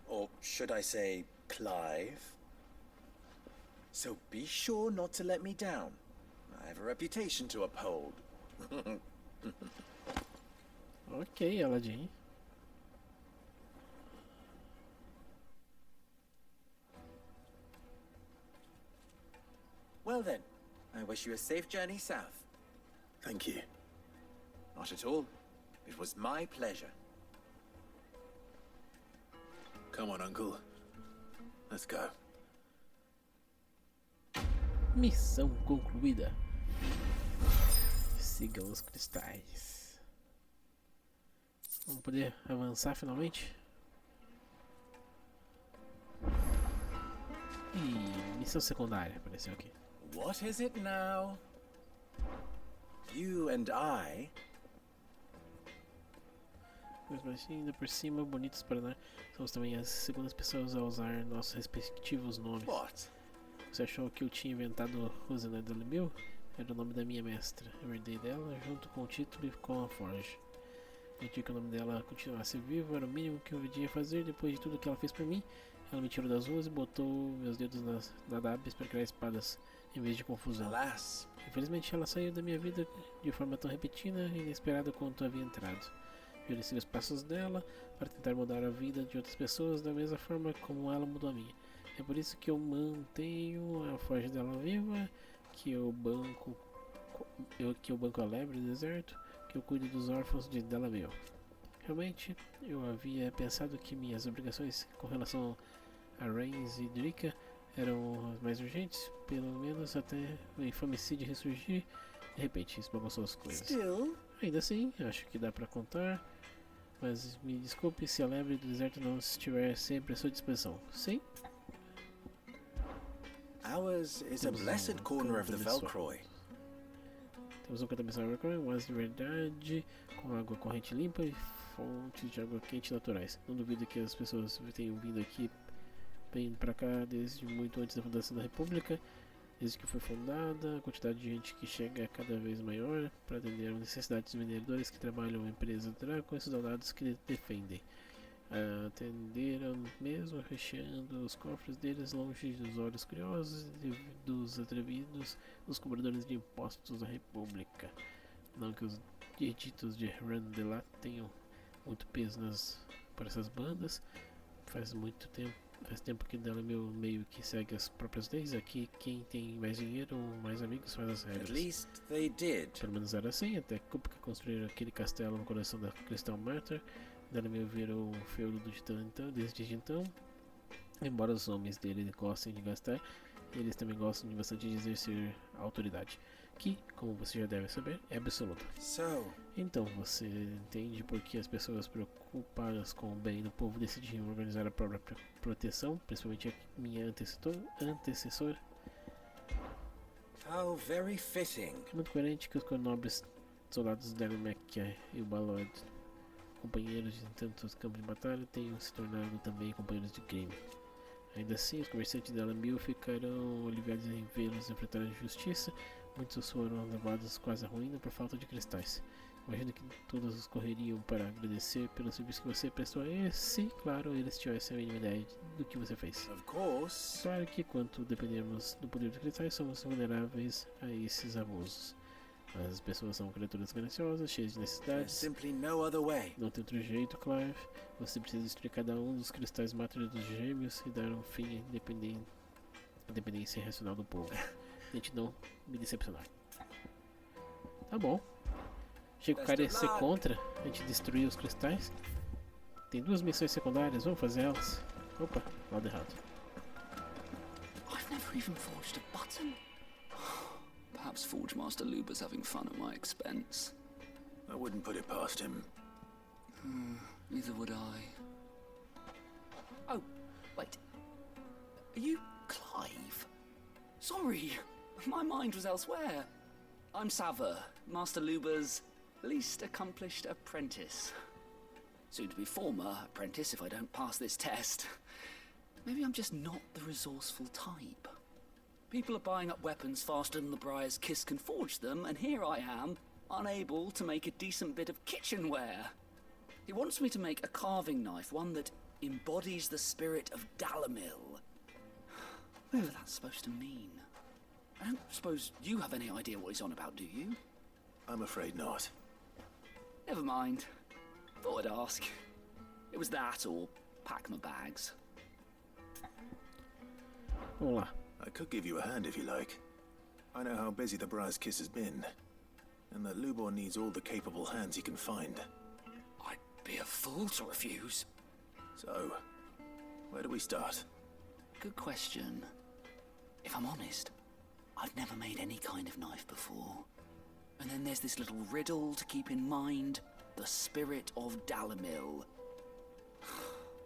L: Or should I say, Clive? So be sure not to let me down. I have a reputation to uphold.
A: Ok, Aladdin.
L: Well then, I wish you a safe journey south.
C: Thank you.
L: Not at all. It was my pleasure.
C: Come on, Uncle. Let's go.
A: Missão concluída. Sigam os cristais. Vamos poder avançar finalmente? E missão secundária apareceu aqui.
L: What is it now? You and I.
A: Mas ainda por cima, bonitos para nós. Somos também as segundas pessoas a usar nossos respectivos nomes.
L: What?
A: Você achou que eu tinha inventado Rosina Dalamil? Era o nome da minha mestra. Eu herdei dela junto com o título e com a forja. Permitir que o nome dela continuasse vivo era o mínimo que eu podia fazer depois de tudo que ela fez por mim. Ela me tirou das ruas e botou meus dedos nas nadables para criar espadas em vez de confusão.
L: Alas.
A: Infelizmente ela saiu da minha vida de forma tão repentina e inesperada quanto havia entrado. Eu segui os passos dela para tentar mudar a vida de outras pessoas da mesma forma como ela mudou a minha. É por isso que eu mantenho a forja dela viva, que eu banco a lebre do deserto, que eu cuido dos órfãos de Dalamil. Realmente, eu havia pensado que minhas obrigações com relação a Reigns e Drika eram as mais urgentes, pelo menos até o infamicídio ressurgir. De repente, isso bagunçou as coisas. Ainda assim, acho que dá pra contar. Mas me desculpe se a lebre do deserto não estiver sempre à sua disposição. Sim?
L: Ours is a blessed corner of the Velcroy.
A: Temos um canto abençoado Velcroy, um oásis de verdade, com água corrente limpa e fontes de água quente naturais. Não duvido que as pessoas tenham vindo aqui, bem pra cá desde muito antes da fundação da República. Desde que foi fundada, a quantidade de gente que chega é cada vez maior para atender às necessidades dos vendedores que trabalham na empresa Draco e os soldados que defendem. Atenderam mesmo recheando os cofres deles longe dos olhos curiosos e dos atrevidos dos cobradores de impostos da República. Não que os editos de Randelat tenham muito peso para essas bandas. Faz tempo que Dalamil meio que segue as próprias leis. Aqui quem tem mais dinheiro ou mais amigos faz as regras.
L: At least they did.
A: Pelo menos era assim, até Kupka construir aquele castelo no coração da Crystal Matter. Dalamil virou um feudo desde então. Embora os homens dele gostem de gastar, eles também gostam de bastante de exercer a autoridade, que, como você já deve saber, é absoluta. Então você entende por que as pessoas preocupadas com o bem do povo decidiram organizar a própria proteção, principalmente a minha antecessora?
L: How very fitting.
A: É muito coerente que os nobres soldados da Mekia e o Balord, companheiros de tantos campos de batalha, tenham se tornado também companheiros de crime. Ainda assim, os comerciantes de Alamil ficarão aliviados em vê-los enfrentar a justiça. Muitos foram levados quase à ruína por falta de cristais. Imagino que todos correriam para agradecer pelo serviço que você prestou a eles, se, claro, eles tivessem a mínima ideia do que você fez.
L: Of course.
A: Claro que, quanto dependemos do poder dos cristais, somos vulneráveis a esses abusos. As pessoas são criaturas gananciosas, cheias de necessidades.
L: Simply no other way.
A: Não tem outro jeito, Clive. Você precisa destruir cada um dos cristais máteres dos gêmeos e dar um fim à dependência irracional do povo. Tente não me decepcionar. Tá bom. Achei que o cara ia ser contra a gente destruir os cristais. Tem 2 missões secundárias, vamos fazer elas. Opa, lado errado.
I: I've never even forged a button. Perhaps Forge Master Luba's having fun at my expense.
C: I wouldn't put it past him.
I: Neither would I.
G: Oh, wait. Are you Clive?
I: Sorry, my mind was elsewhere. I'm Sava, Master Luba's least accomplished apprentice. Soon to be former apprentice if I don't pass this test. Maybe I'm just not the resourceful type. People are buying up weapons faster than the Briar's Kiss can forge them, and here I am, unable to make a decent bit of kitchenware. He wants me to make a carving knife, one that embodies the spirit of Dalamil. Whatever that's supposed to mean. I don't suppose you have any idea what he's on about, do you?
C: I'm afraid not.
I: Never mind. Thought I'd ask. It was that or pack my bags.
A: Vamos lá.
C: I could give you a hand if you like. I know how busy the Briar's Kiss has been, and that Lubor needs all the capable hands he can find.
I: I'd be a fool to refuse.
C: So, where do we start?
I: Good question. If I'm honest, I've never made any kind of knife before. And then there's this little riddle to keep in mind. The spirit of Dalamil.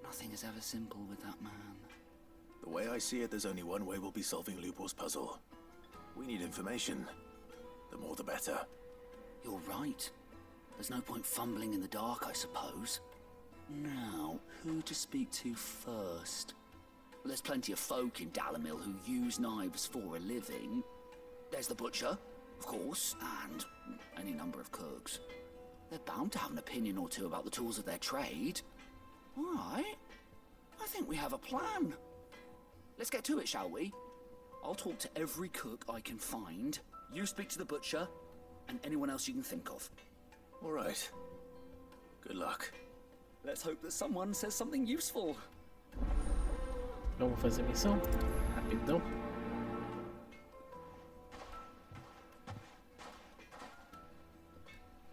I: Nothing is ever simple with that man.
C: The way I see it, there's only one way we'll be solving Lubor's puzzle. We need information. The more the better.
I: You're right. There's no point fumbling in the dark, I suppose. Now, who to speak to first? There's plenty of folk in Dalamil who use knives for a living. There's the butcher, of course, and any number of cooks. They're bound to have an opinion or two about the tools of their trade. All right. I think we have a plan. Let's get to it, shall we? I'll talk to every cook I can find. You speak to the butcher, and anyone else you can think of.
C: All right. Good luck.
I: Let's hope that someone says something useful.
A: Vamos fazer a missão? Rapidão.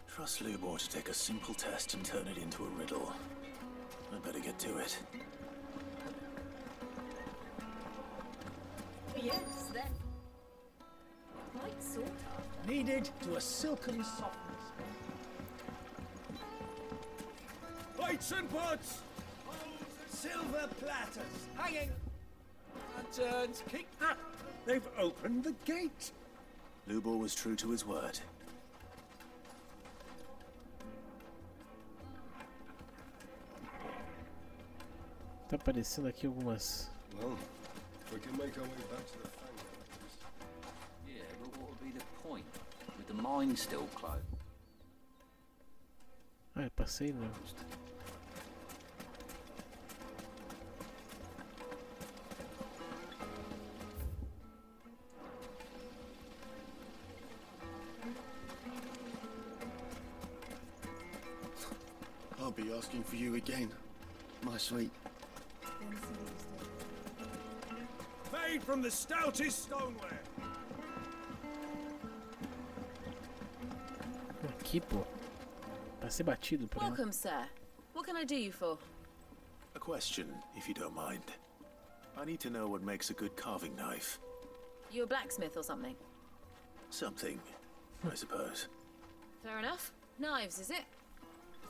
C: Trust Lubor to take a simple test and turn it into a riddle. I'd better get to it.
N: Yes, then. Quite sought after.
F: Needed to a silken softness.
O: Plates and pots!
F: Silver platters hanging.
O: Lanterns, kick. They've opened the gate.
C: Lubor was true to his word.
A: Tá aparecendo aqui algumas.
O: Well, we can make our way back to the Fang.
I: Yeah, but what would be the point? With the mine still closed.
A: Ah, eu passei, não.
V: I'll be asking for you again, my sweet.
O: Made from the stoutest stoneware.
A: Aqui, pô. Pra ser batido por ela.
U: Welcome, sir. What can I do you for?
C: A question, if you don't mind. I need to know what makes a good carving knife.
U: You a blacksmith or something?
C: Something, I suppose.
U: Fair enough. Knives, is it?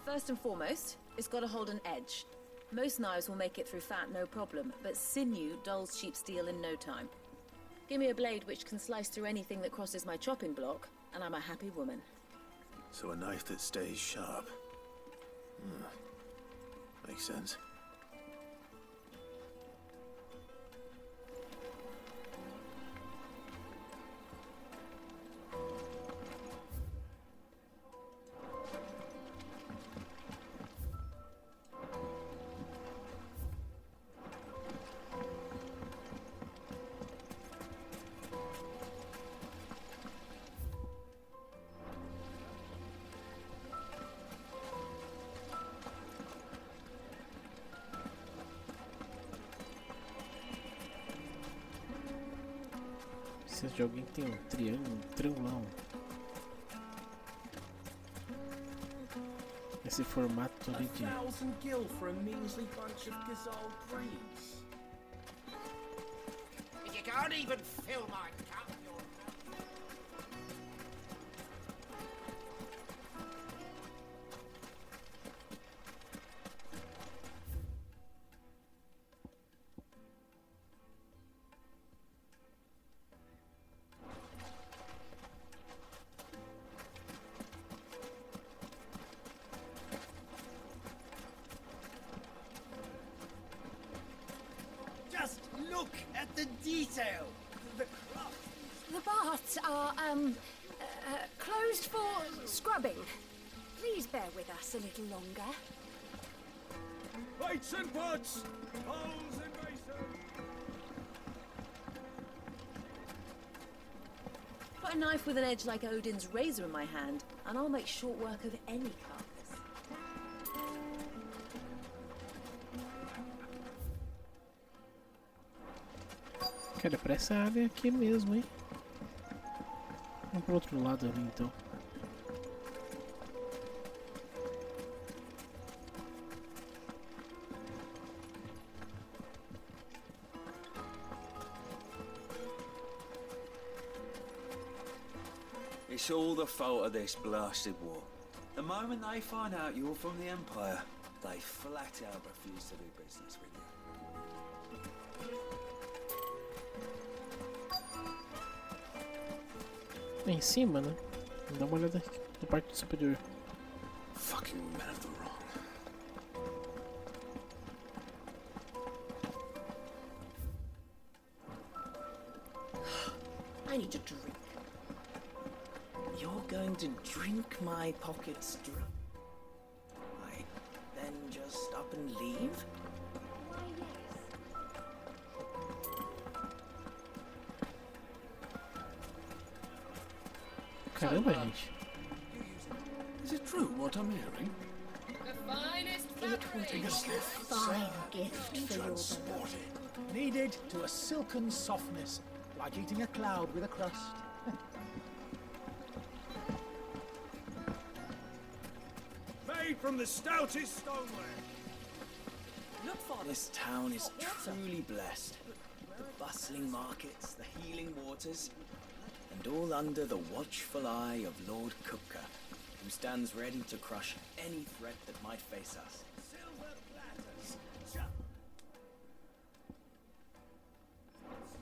U: First and foremost, it's got to hold an edge. Most knives will make it through fat no problem, but sinew dulls cheap steel in no time. Give me a blade which can slice through anything that crosses my chopping block, and I'm a happy woman.
C: So a knife that stays sharp. Makes sense.
A: Precisa de alguém que tem um triângulo, um triangulão. Esse formato ali de...
P: 1,000 gil for a measly bunch of gazelle greens. If you can't even fill my cup, you're... Just look at the detail. The
N: The baths are, closed for scrubbing. Please bear with us a little longer.
O: Plates and pots! Bowls and basins!
U: Put a knife with an edge like Odin's razor in my hand, and I'll make short work of any carcass.
A: Cara, pra essa área aqui mesmo, hein? Vamos pro outro lado ali, então.
E: It's all the fault of this blasted war. The moment they find out you're from the Empire, they flat out refuse to do business with you.
A: Em cima, né? Dá uma olhada aqui na parte superior.
O: Fucking men of the wrong.
L: I need a drink. You're going to drink my pockets dry? Right, then just up and leave?
A: Caramba, gente.
F: Is it true what I'm hearing?
N: The finest
D: It would be a fine gift for your beloved. Kneaded to a silken softness, like eating a cloud with a crust.
O: Made from the stoutest stoneware.
L: Look for this town is truly blessed. The bustling markets, the healing waters, and all under the watchful eye of Lord Kupka, who stands ready to crush any threat that might face us.
P: Silver platters.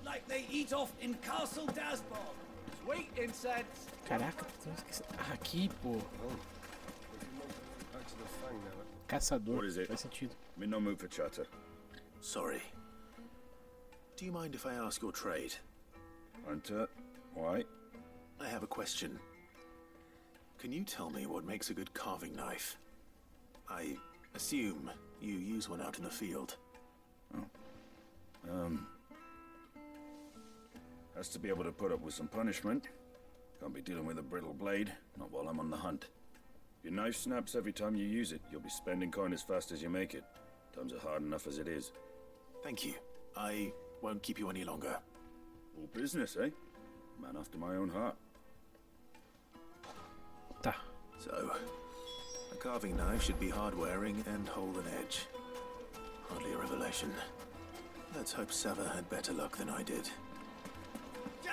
P: Like they eat off in Castle Dasbog. Sweet incense.
A: Caraca, tô esquecendo. Ah, aqui, pô. Caçador.
C: What is it?
A: Faz sentido.
C: I'm in no mood for chatter. Sorry. Do you mind if I ask your trade? Hunter. Why? I have a question. Can you tell me what makes a good carving knife? I assume you use one out in the field.
H: Has to be able to put up with some punishment. Can't be dealing with a brittle blade, not while I'm on the hunt. If your knife snaps every time you use it, you'll be spending coin as fast as you make it. Times are hard enough as it is.
C: Thank you. I won't keep you any longer.
H: All business, eh? Man after my own heart.
A: Tá.
C: So, a carving knife should be hard-wearing and hold an edge. Hardly a revelation. Let's hope Sava had better luck than I did.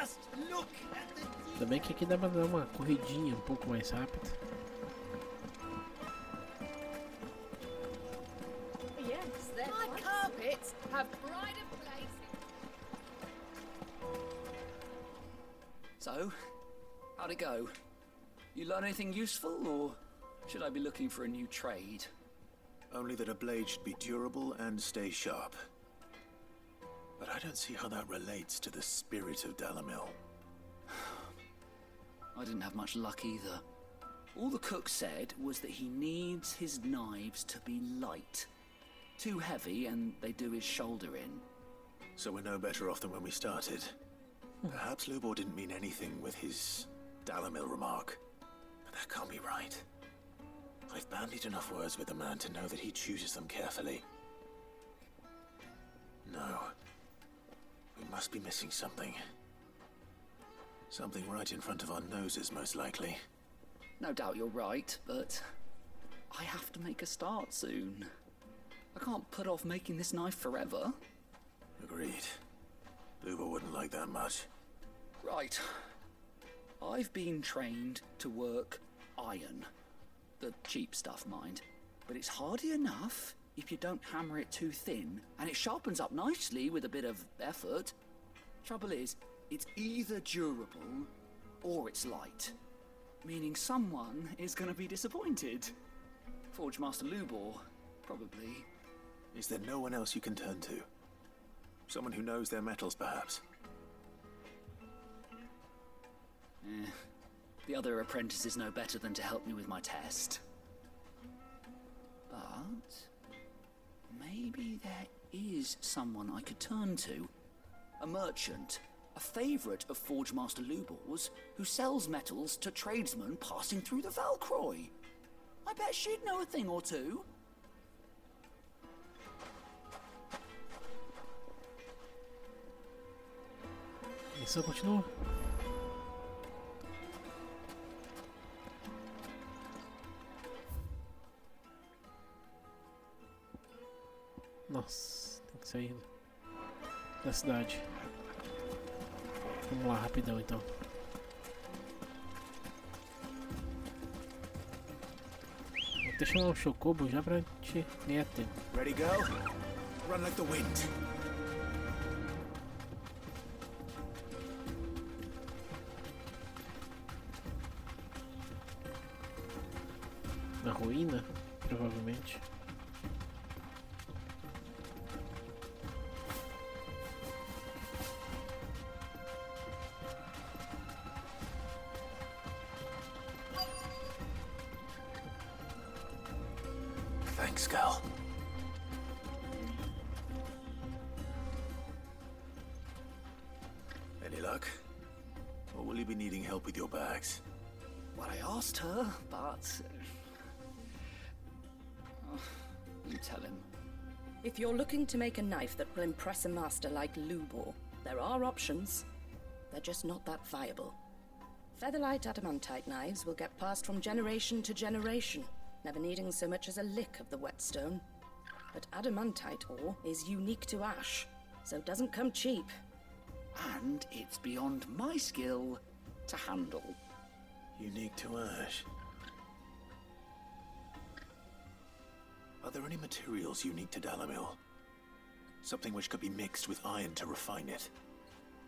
P: Just look at the
A: Ainda bem que aqui dá pra dar uma corridinha um pouco mais rápida.
N: Yes, my carpets have brighter places.
I: So, how'd it go? You learn anything useful, or should I be looking for a new trade?
C: Only that a blade should be durable and stay sharp. But I don't see how that relates to the spirit of Dalamil.
I: I didn't have much luck either. All the cook said was that he needs his knives to be light. Too heavy and they do his shoulder in.
C: So we're no better off than when we started. Perhaps Lubor didn't mean anything with his Dalamil remark. But that can't be right. I've bandied enough words with the man to know that he chooses them carefully. No. We must be missing something. Something right in front of our noses, most likely.
I: No doubt you're right, but I have to make a start soon. I can't put off making this knife forever.
C: Agreed. Lubor wouldn't like that much.
I: Right. I've been trained to work iron. The cheap stuff, mind. But it's hardy enough if you don't hammer it too thin, and it sharpens up nicely with a bit of effort. Trouble is, it's either durable or it's light. Meaning someone is going to be disappointed. Forge Master Lubor, probably.
C: Is there no one else you can turn to? Someone who knows their metals, perhaps?
I: The other apprentices know better than to help me with my test. But maybe there is someone I could turn to. A merchant, a favourite of Forge Master Lubor's, who sells metals to tradesmen passing through the Valcroy. I bet she'd know a thing or two.
A: Isso continua. Nossa, tem que sair da cidade. Vamos lá, rapidão então. Vou até chamar um chocobo já pra gente ganhar tempo.
C: Ready, go? Run like the wind.
A: Na ruína, provavelmente.
C: Thanks, Gal. Any luck? Or will you be needing help with your bags?
I: Well, I asked her, but... you tell him.
M: If you're looking to make a knife that will impress a master like Lubor, there are options. They're just not that viable. Featherlight adamantite knives will get passed from generation to generation, never needing so much as a lick of the whetstone. But adamantite ore is unique to ash, so it doesn't come cheap.
I: And it's beyond my skill to handle.
C: Unique to ash. Are there any materials unique to Dalamil? Something which could be mixed with iron to refine it.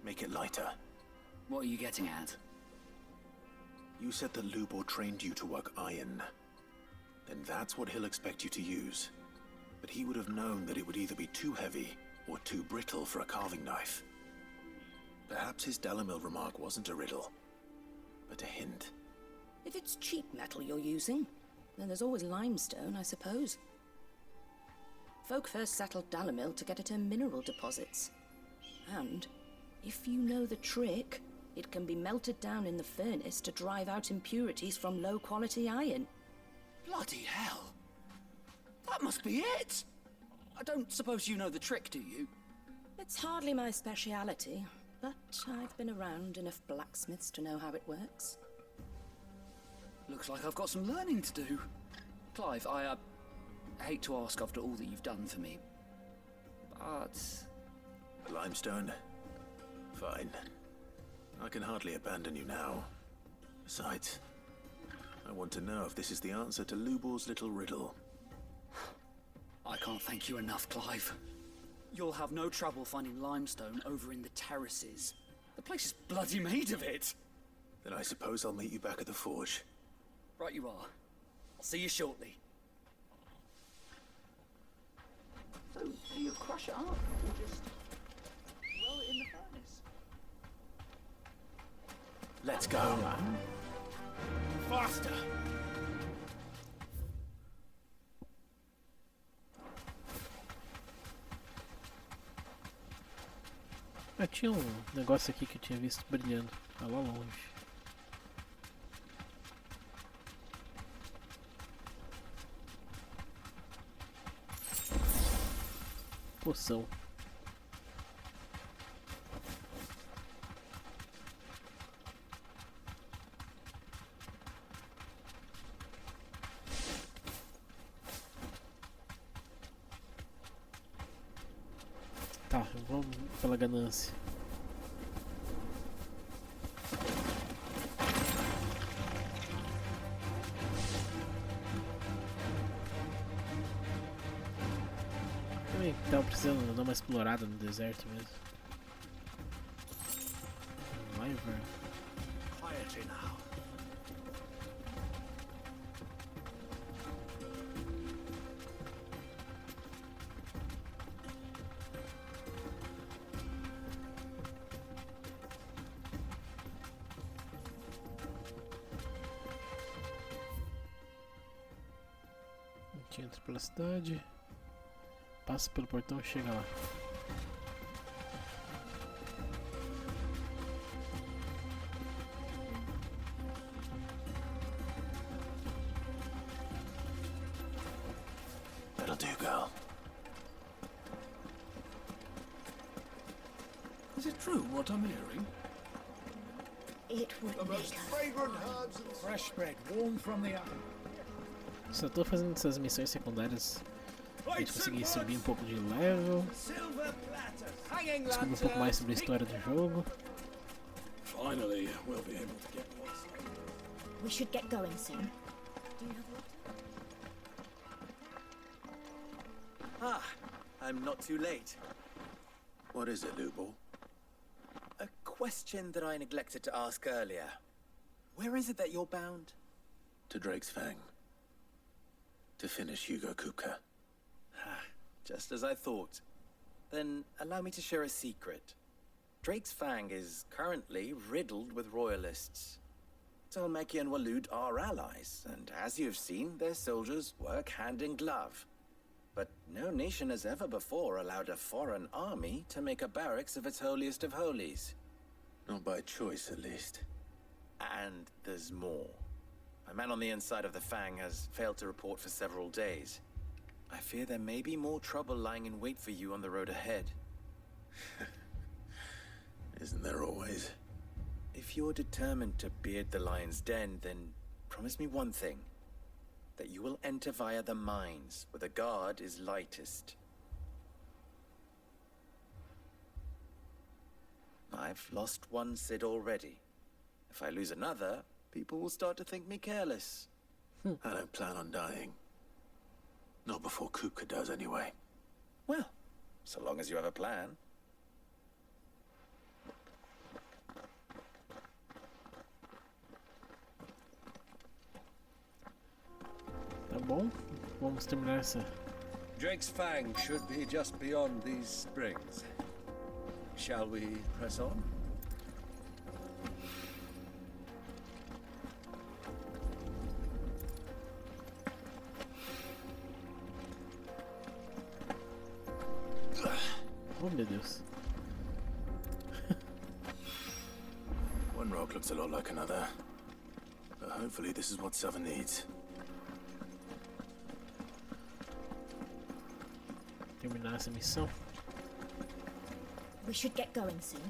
C: Make it lighter.
I: What are you getting at?
C: You said that Lubor trained you to work iron. Then that's what he'll expect you to use. But he would have known that it would either be too heavy or too brittle for a carving knife. Perhaps his Dalamil remark wasn't a riddle, but a hint.
M: If it's cheap metal you're using, then there's always limestone, I suppose. Folk first settled Dalamil to get at her mineral deposits. And, if you know the trick, it can be melted down in the furnace to drive out impurities from low-quality iron.
I: Bloody hell! That must be it! I don't suppose you know the trick, do you?
M: It's hardly my speciality, but I've been around enough blacksmiths to know how it works.
I: Looks like I've got some learning to do. Clive, I hate to ask after all that you've done for me, but...
C: Limestone? Fine. I can hardly abandon you now. Besides, I want to know if this is the answer to Lubor's little riddle.
I: I can't thank you enough, Clive. You'll have no trouble finding limestone over in the terraces. The place is bloody made of it.
C: Then I suppose I'll meet you back at the forge.
I: Right you are. I'll see you shortly. So, do you crush it up, or just roll it in the furnace?
C: Let's go.
D: Faster!
A: Ah, tinha um negócio aqui que eu tinha visto brilhando, tá lá longe. Poção. Tá, vamos pela ganância. Também tava precisando dar uma explorada no deserto mesmo. Vai, velho.
D: Quietly now.
A: A gente entra pela cidade, passa pelo portão e chega lá.
C: That'll do, girl.
D: Is it true what I'm hearing?
N: It would
D: The
N: make
D: most
N: us
D: fragrant herbs and fresh bread warm from the oven.
A: Só tô fazendo essas missões secundárias pra gente conseguir subir um pouco de level, descobrir um pouco mais sobre a história do jogo.
O: Finally, we'll be able to get what's...
N: We should get going soon. Do you have water?
L: Ah, I'm not too late.
C: What is it, Lubor?
L: A question that I neglected to ask earlier. Where is it that you're bound?
C: To Drake's Fang. To finish Hugo Kupka.
L: Just as I thought. Then allow me to share a secret. Drake's Fang is currently riddled with royalists. Tolmeki and Walud are allies, and as you've seen, their soldiers work hand in glove. But no nation has ever before allowed a foreign army to make a barracks of its holiest of holies.
C: Not by choice, at least.
L: And there's more. A man on the inside of the Fang has failed to report for several days. I fear there may be more trouble lying in wait for you on the road ahead.
C: Isn't there always?
L: If you're determined to beard the lion's den, then promise me one thing. That you will enter via the mines, where the guard is lightest. I've lost one Cid already. If I lose another, people will start to think me careless.
C: I don't plan on dying. Not before Kupka does, anyway.
L: Well, so long as you have a plan.
A: Tá bom, vamos terminar essa.
B: Drake's Fang should be just beyond these springs. Shall we press on?
A: Oh meu Deus.
C: One rock looks a lot like another. But hopefully this is what Southern needs.
A: Terminar essa missão.
N: We should get going soon.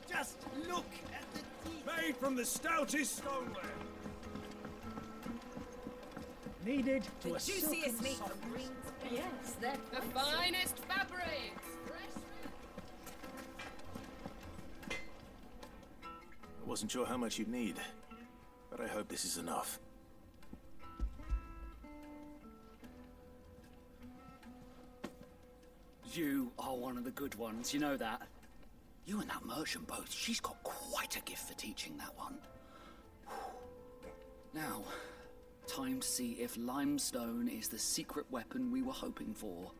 O: Just look at the teeth! Made from the stoutest stoneware!
D: Needed to
Q: The
D: a
Q: juiciest
D: silken
Q: meat from
D: softness.
Q: greens.
S: Yes, they're the finest fabrics.
C: I wasn't sure how much you'd need, but I hope this is enough.
I: You are one of the good ones, you know that? You and that merchant both, she's got quite a gift for teaching, that one. Now, time to see if limestone is the secret weapon we were hoping for.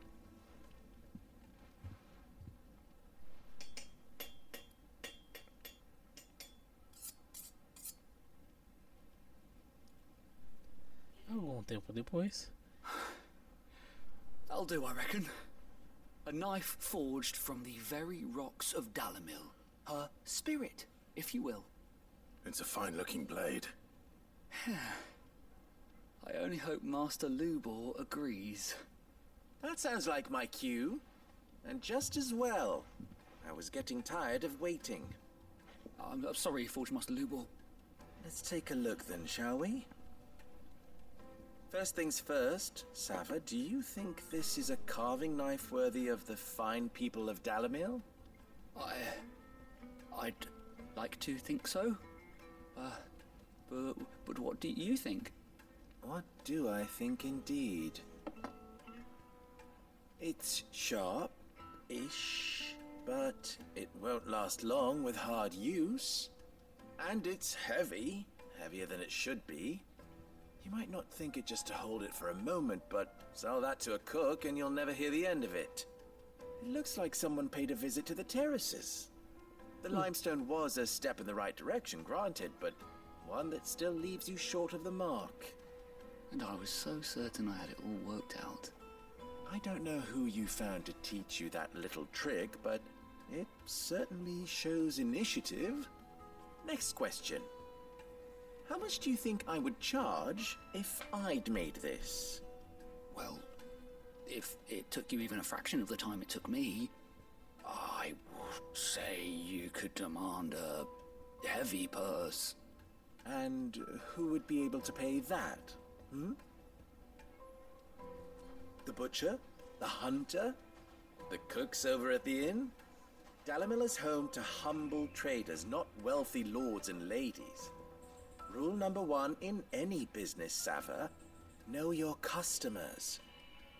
A: Algum tempo depois.
I: That'll do, I reckon. A knife forged from the very rocks of Dalamil. Her spirit, if you will.
C: It's a fine-looking blade.
I: I only hope Master Lubor agrees.
L: That sounds like my cue. And just as well. I was getting tired of waiting.
I: I'm sorry, Forge Master Lubor.
L: Let's take a look then, shall we? First things first, Sava, do you think this is a carving knife worthy of the fine people of Dalamil?
I: I'd like to think so. But what do you think?
L: What do I think indeed? It's sharp-ish, but it won't last long with hard use. And it's heavy, heavier than it should be. You might not think it just to hold it for a moment, but sell that to a cook and you'll never hear the end of it. It looks like someone paid a visit to the terraces. The limestone was a step in the right direction, granted, but one that still leaves you short of the mark.
I: And I was so certain I had it all worked out.
L: I don't know who you found to teach you that little trick, but it certainly shows initiative. Next question. How much do you think I would charge if I'd made this?
I: Well, if it took you even a fraction of the time it took me, I would say you could demand a heavy purse.
L: And who would be able to pay that? The butcher? The hunter? The cooks over at the inn? Dalamil is home to humble traders, not wealthy lords and ladies. Rule number 1 in any business, Sava, know your customers.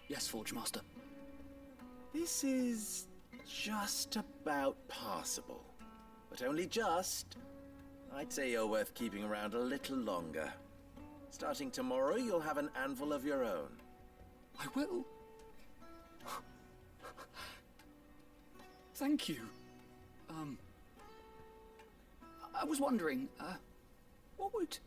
I: Yes, Forge Master.
L: This is just about passable. But only just. I'd say you're worth keeping around a little longer. Starting tomorrow, you'll have an anvil of your own.
I: I will. Thank you. I was wondering, what would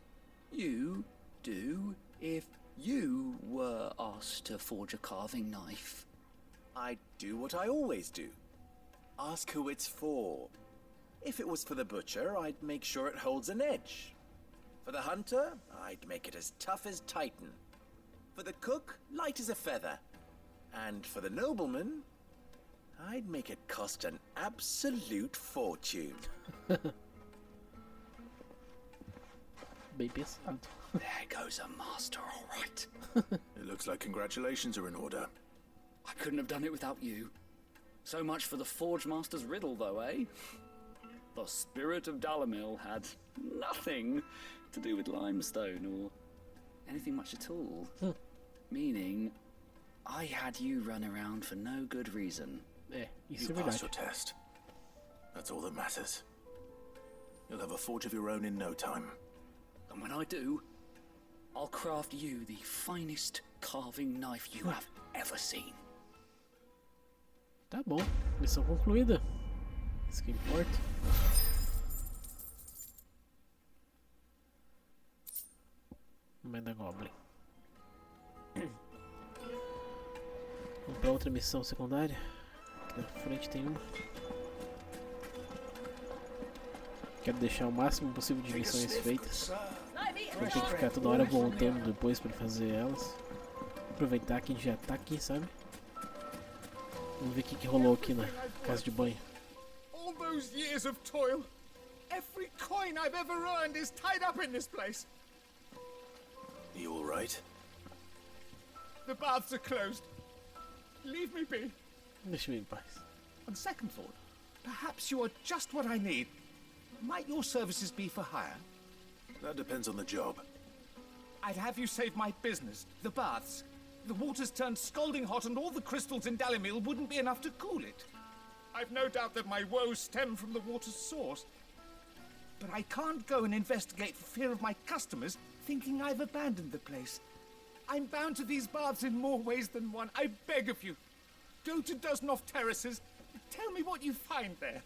I: you do if you were asked to forge a carving knife?
L: I'd do what I always do. Ask who it's for. If it was for the butcher, I'd make sure it holds an edge. For the hunter, I'd make it as tough as Titan. For the cook, light as a feather. And for the nobleman, I'd make it cost an absolute fortune.
A: Bem pensado.
I: There goes a master, all right.
C: It looks like congratulations are in order.
I: I couldn't have done it without you. So much for the Forge Master's riddle, though, eh? The spirit of Dalamil had nothing to do with limestone or anything much at all. Meaning, I had you run around for no good reason.
C: You passed your test. That's all that matters. You'll have a forge of your own in no time.
I: And when I do, I'll craft you the finest carving knife you have ever seen.
A: Tá bom, missão concluída. Isso que importa. Manda Goblin. Vamos pra outra missão secundária. Aqui na frente tem uma. Quero deixar o máximo possível de missões feitas. Não tem que ficar toda hora voltando depois pra fazer elas. Aproveitar que a gente já tá aqui, sabe? Vamos ver o que rolou aqui na casa de banho.
P: All those years of toil, every coin I've ever earned is tied up in this place.
C: You all right?
D: The baths are closed. Leave me be.
A: Deixa-me em paz.
D: On second thought, perhaps you are just what I need. Might your services be for hire?
C: That depends on the job.
D: I'd have you save my business, the baths. The water's turned scalding hot and all the crystals in Dalimil wouldn't be enough to cool it. I've no doubt that my woes stem from the water's source. But I can't go and investigate for fear of my customers thinking I've abandoned the place. I'm bound to these baths in more ways than one. I beg of you. Go to Dusnoff Terraces. Tell me what you find there.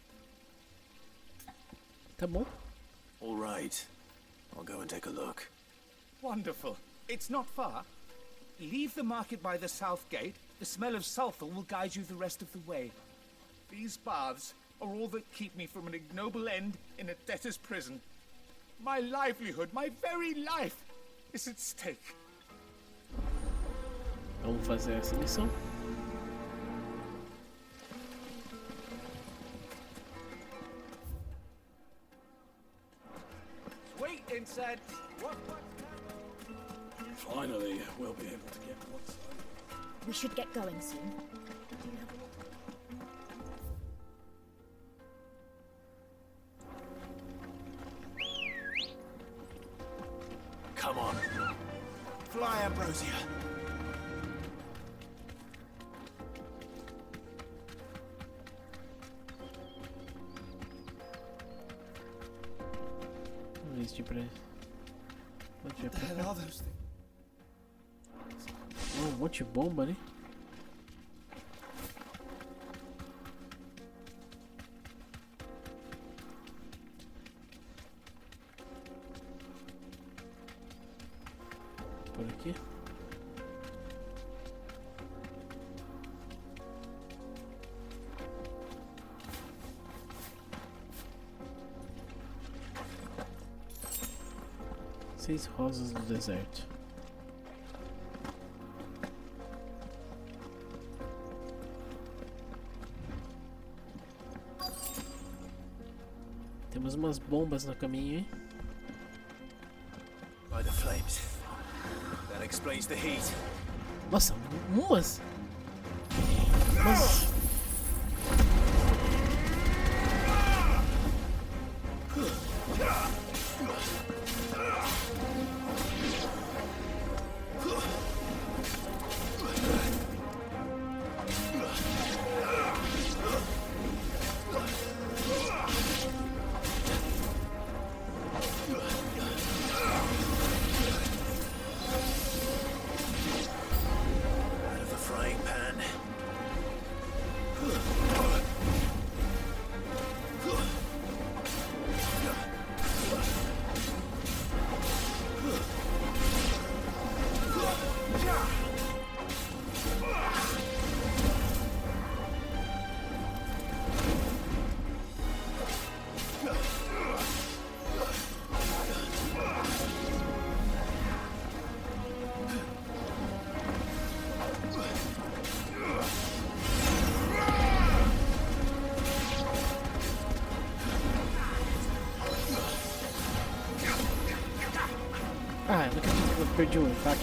A: Tá bom.
C: All right. I'll go and take a look.
D: Wonderful. It's not far. Leave the market by the south gate. The smell of sulfur will guide you the rest of the way. These baths are all that keep me from an ignoble end in a debtor's prison. My livelihood, my very life, is at stake.
A: Vamos fazer essa missão.
D: Wait, inside. What?
O: Finally, we'll be able to get what's
Q: We should get going soon.
C: Come on. Fly, Ambrosia.
A: Vamos ver pra ele. Pode ver pra cá. Oh, um monte de bomba ali. Por aqui. Seis rosas do deserto. Temos umas bombas no caminho, hein?
C: By the flames. That explains the heat.
A: Nossa, umas? Mas... Ah, eu não acredito que eu perdi o ataque.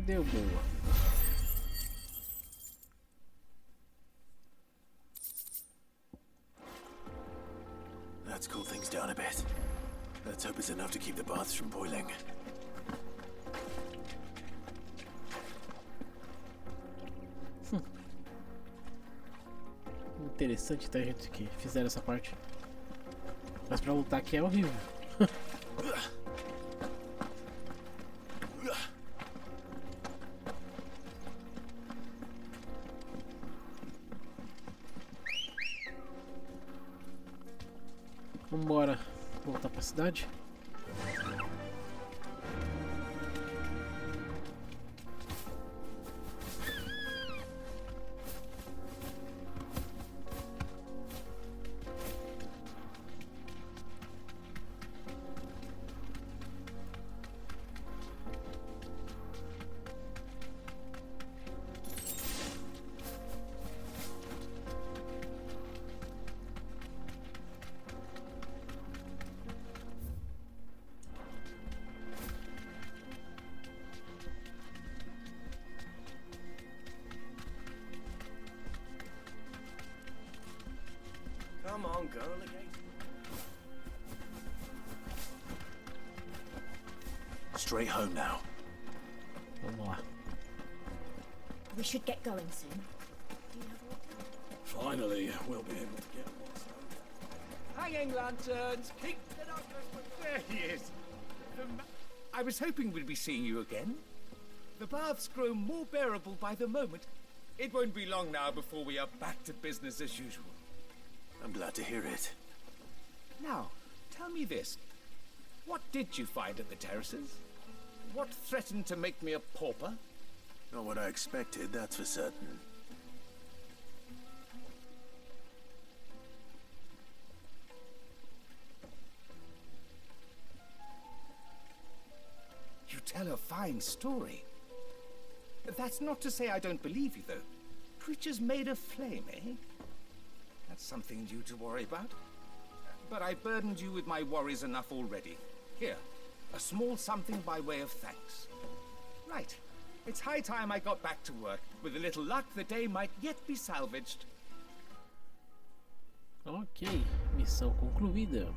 A: Deu boa.
C: That's cooled things down a bit. Let's hope it's enough to keep the baths from boiling.
A: Interessante até a gente que fizeram essa parte. Mas pra lutar aqui é horrível. Vambora voltar pra cidade.
L: Come on, girl, again.
C: Straight home now.
A: Vamos lá.
Q: We should get going soon.
O: Finally, we'll be able to get what's done.
D: Hanging lanterns, keep it up. There he is. I was hoping we'd be seeing you again. The baths grow more bearable by the moment. It won't be long now before we are back to business as usual.
C: I'm glad to hear it.
D: Now, tell me this. What did you find at the terraces? What threatened to make me a pauper?
C: Not what I expected, that's for certain.
D: You tell a fine story. That's not to say I don't believe you, though. Creatures made of flame, eh? That's something new to worry about. But I've burdened you with my worries enough already. Here, a small something by way of thanks. Right. It's high time I got back to work. With a little luck, the day might yet be salvaged.
A: Ok, missão concluída.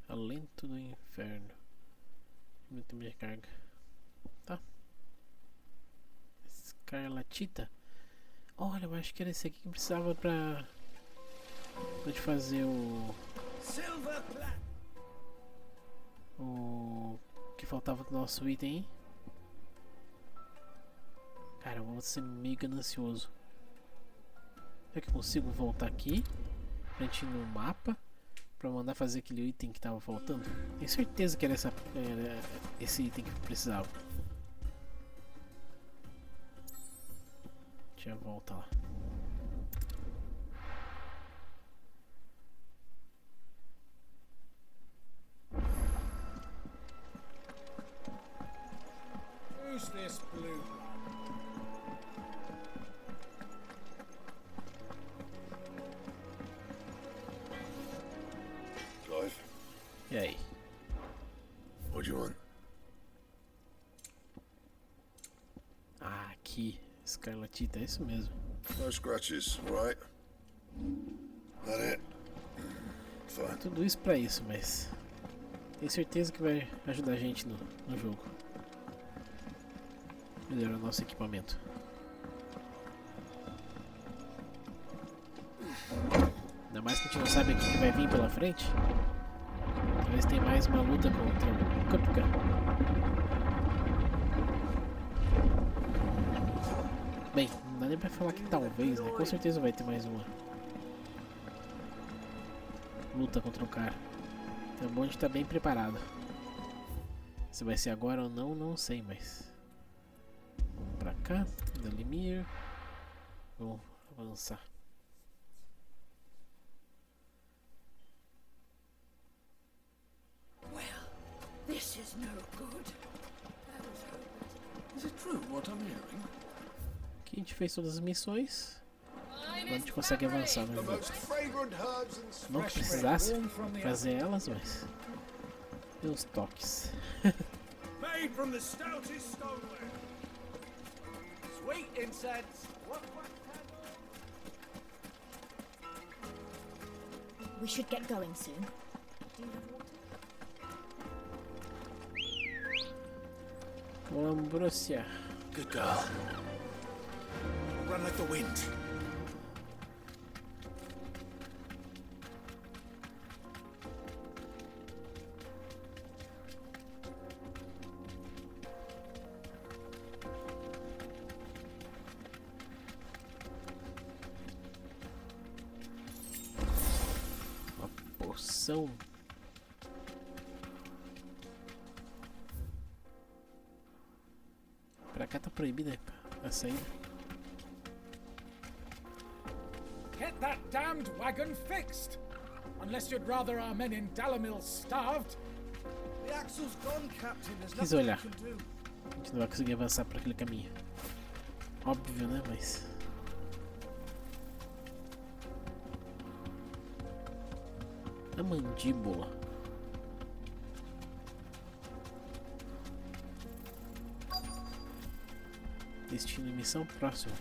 A: Alento do inferno. Muito minha carga. Tá. Escarlatita. Olha, eu acho que era esse aqui que precisava pra gente fazer o que faltava do nosso item, hein? Cara, eu vou ser meio ganancioso. Será que eu consigo voltar aqui pra gente ir no mapa pra mandar fazer aquele item que tava faltando? Tenho certeza que era esse item que eu precisava. Deixa eu voltar lá.
D: Who's this blue?
H: Clive.
A: E aí?
H: What do you want?
A: Ah, aqui. Escarlatita, é isso mesmo.
H: No scratches, right? That it? Fine.
A: Tudo isso pra isso, mas tenho certeza que vai ajudar a gente no jogo. Melhorar o nosso equipamento. Ainda mais que a gente não sabe o que vai vir pela frente. Talvez tenha mais uma luta contra o Kupka. Bem, não dá nem pra falar que talvez, né? Com certeza vai ter mais uma luta contra o cara. Então é bom a gente estar bem preparado. Se vai ser agora ou não, não sei, mas vamos pra cá, Dalimir. Vamos avançar.
F: Well, this is no good.
O: Is it true what I'm hearing?
A: Aqui a gente fez todas as missões. Agora a gente consegue avançar no jogo. Não que precisasse fazer elas, mas tem uns toques.
D: Made from the stoutest stoneware. Sweet incense.
Q: We should get going soon.
A: Ambrosia.
C: Good girl. Run like the wind.
A: ação. Pra cá tá proibida a saída.
R: Get that damned wagon fixed! Unless you'd rather our men in Dalamil starved.
T: The axle's gone, Captain. There's
A: Quis
R: nothing we
A: olhar.
R: can do.
A: A gente não vai conseguir avançar por aquele caminho. Óbvio, né? Mas... a mandíbula. Destino e missão próximo.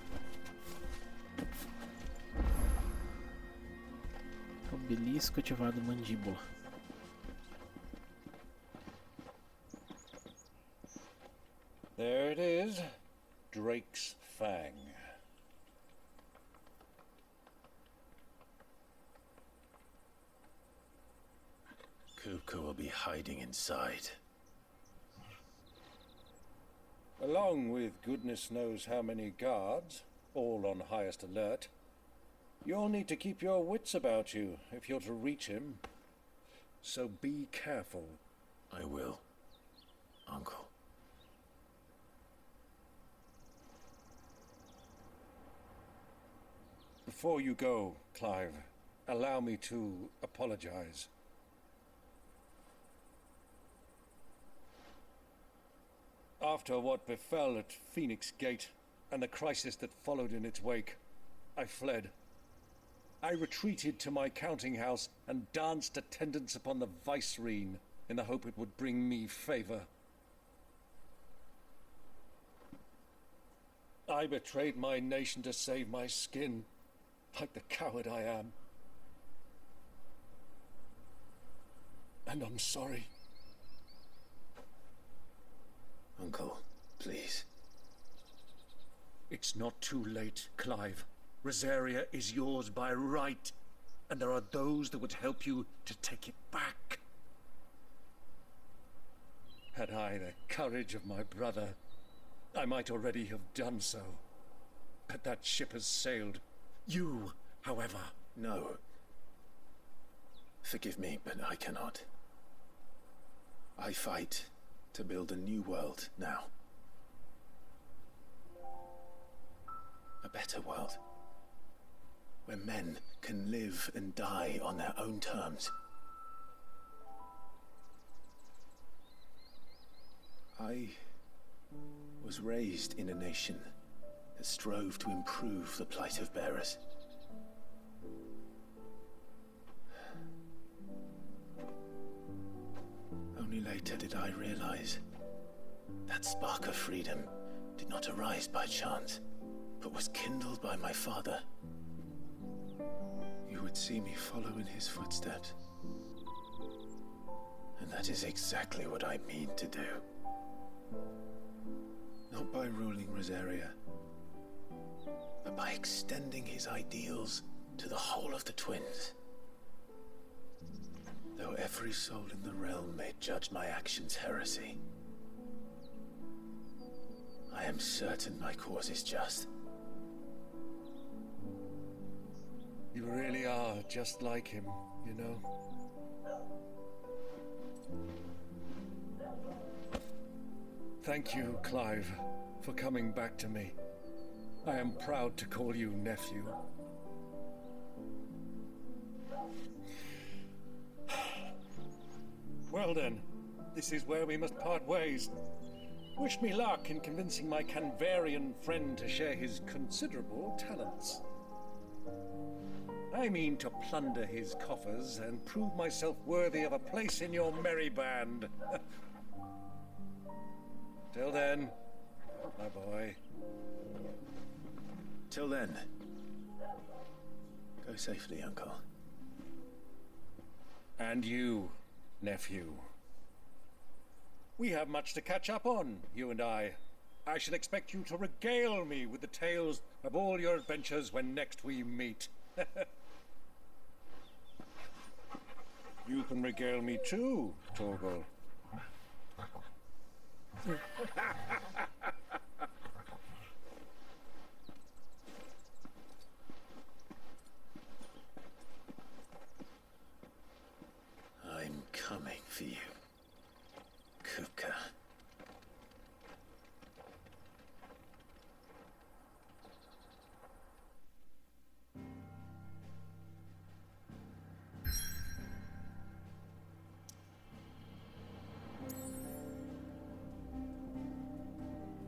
A: Obelisco ativado, mandíbula.
B: There it is. Drake's Fang.
C: Kupka will be hiding inside.
B: Along with goodness knows how many guards, all on highest alert. You'll need to keep your wits about you if you're to reach him. So be careful.
C: I will, Uncle.
B: Before you go, Clive, allow me to apologize. After what befell at Phoenix Gate and the crisis that followed in its wake, I fled. I retreated to my counting house and danced attendance upon the vicereine in the hope it would bring me favor. I betrayed my nation to save my skin, like the coward I am. And I'm sorry.
C: Uncle, please.
B: It's not too late, Clive. Rosaria is yours by right, and there are those that would help you to take it back. Had I the courage of my brother, I might already have done so. But that ship has sailed. You, however...
C: No. Forgive me, but I cannot. I fight to build a new world now. A better world. Where men can live and die on their own terms. I was raised in a nation that strove to improve the plight of bearers. Only later did I realize that spark of freedom did not arise by chance, but was kindled by my father. You would see me follow in his footsteps. And that is exactly what I mean to do. Not by ruling Rosaria, but by extending his ideals to the whole of the twins. Though every soul in the realm may judge my actions heresy, I am certain my cause is just.
B: You really are just like him, you know. Thank you, Clive, for coming back to me. I am proud to call you nephew. Well then, this is where we must part ways. Wish me luck in convincing my Canvarian friend to share his considerable talents. I mean to plunder his coffers and prove myself worthy of a place in your merry band. Till then, my boy.
C: Till then, go safely, Uncle.
B: And you, nephew. We have much to catch up on, you and I. I shall expect you to regale me with the tales of all your adventures when next we meet. You can regale me too, Torgal.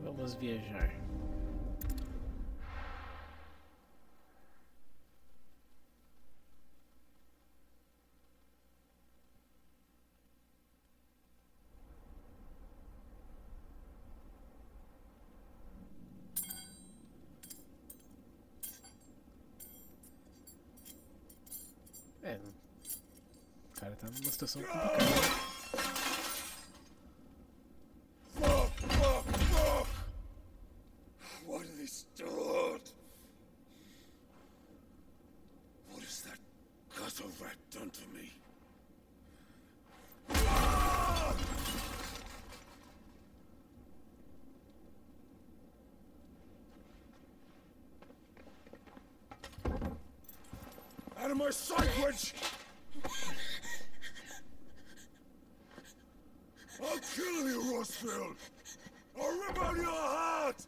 A: Vamos viajar. O cara tá numa situação complicada.
H: Fuck! Why do they start? What has that gutter rat done to me? Out of my sight, wench! I'll kill you, Rossfield! I'll rip out your heart!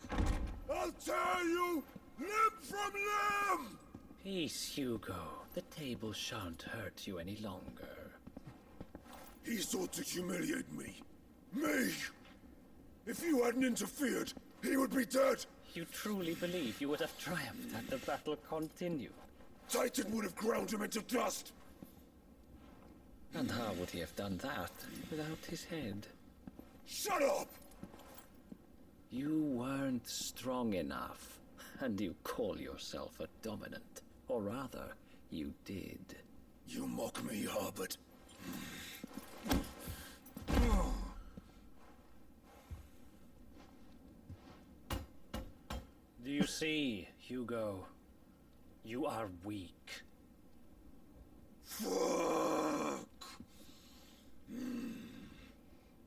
H: I'll tear you limb from limb!
J: Peace, Hugo. The table shan't hurt you any longer.
H: He sought to humiliate me. Me! If you hadn't interfered, he would be dead!
J: You truly believe you would have triumphed had the battle continued?
H: Titan would have ground him into dust!
J: And how would he have done that without his head?
H: Shut up!
J: You weren't strong enough, and you call yourself a dominant. Or rather, you did.
H: You mock me, Harbert.
J: Do you see, Hugo? You are weak.
H: Fuck!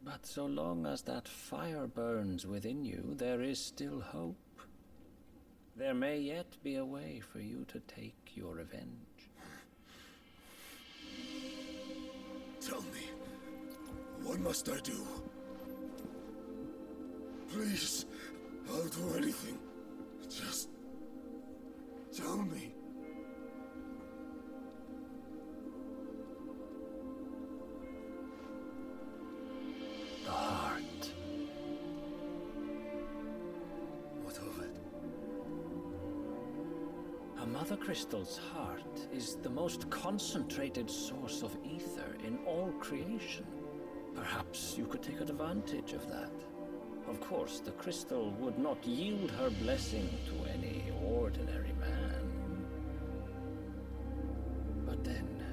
J: But so long as that fire burns within you, there is still hope. There may yet be a way for you to take your revenge.
H: Tell me, what must I do? Please, I'll do anything. Just tell me.
J: The heart.
H: What of it?
J: A mother crystal's heart is the most concentrated source of ether in all creation. Perhaps you could take advantage of that. Of course, the crystal would not yield her blessing to any ordinary man. But then,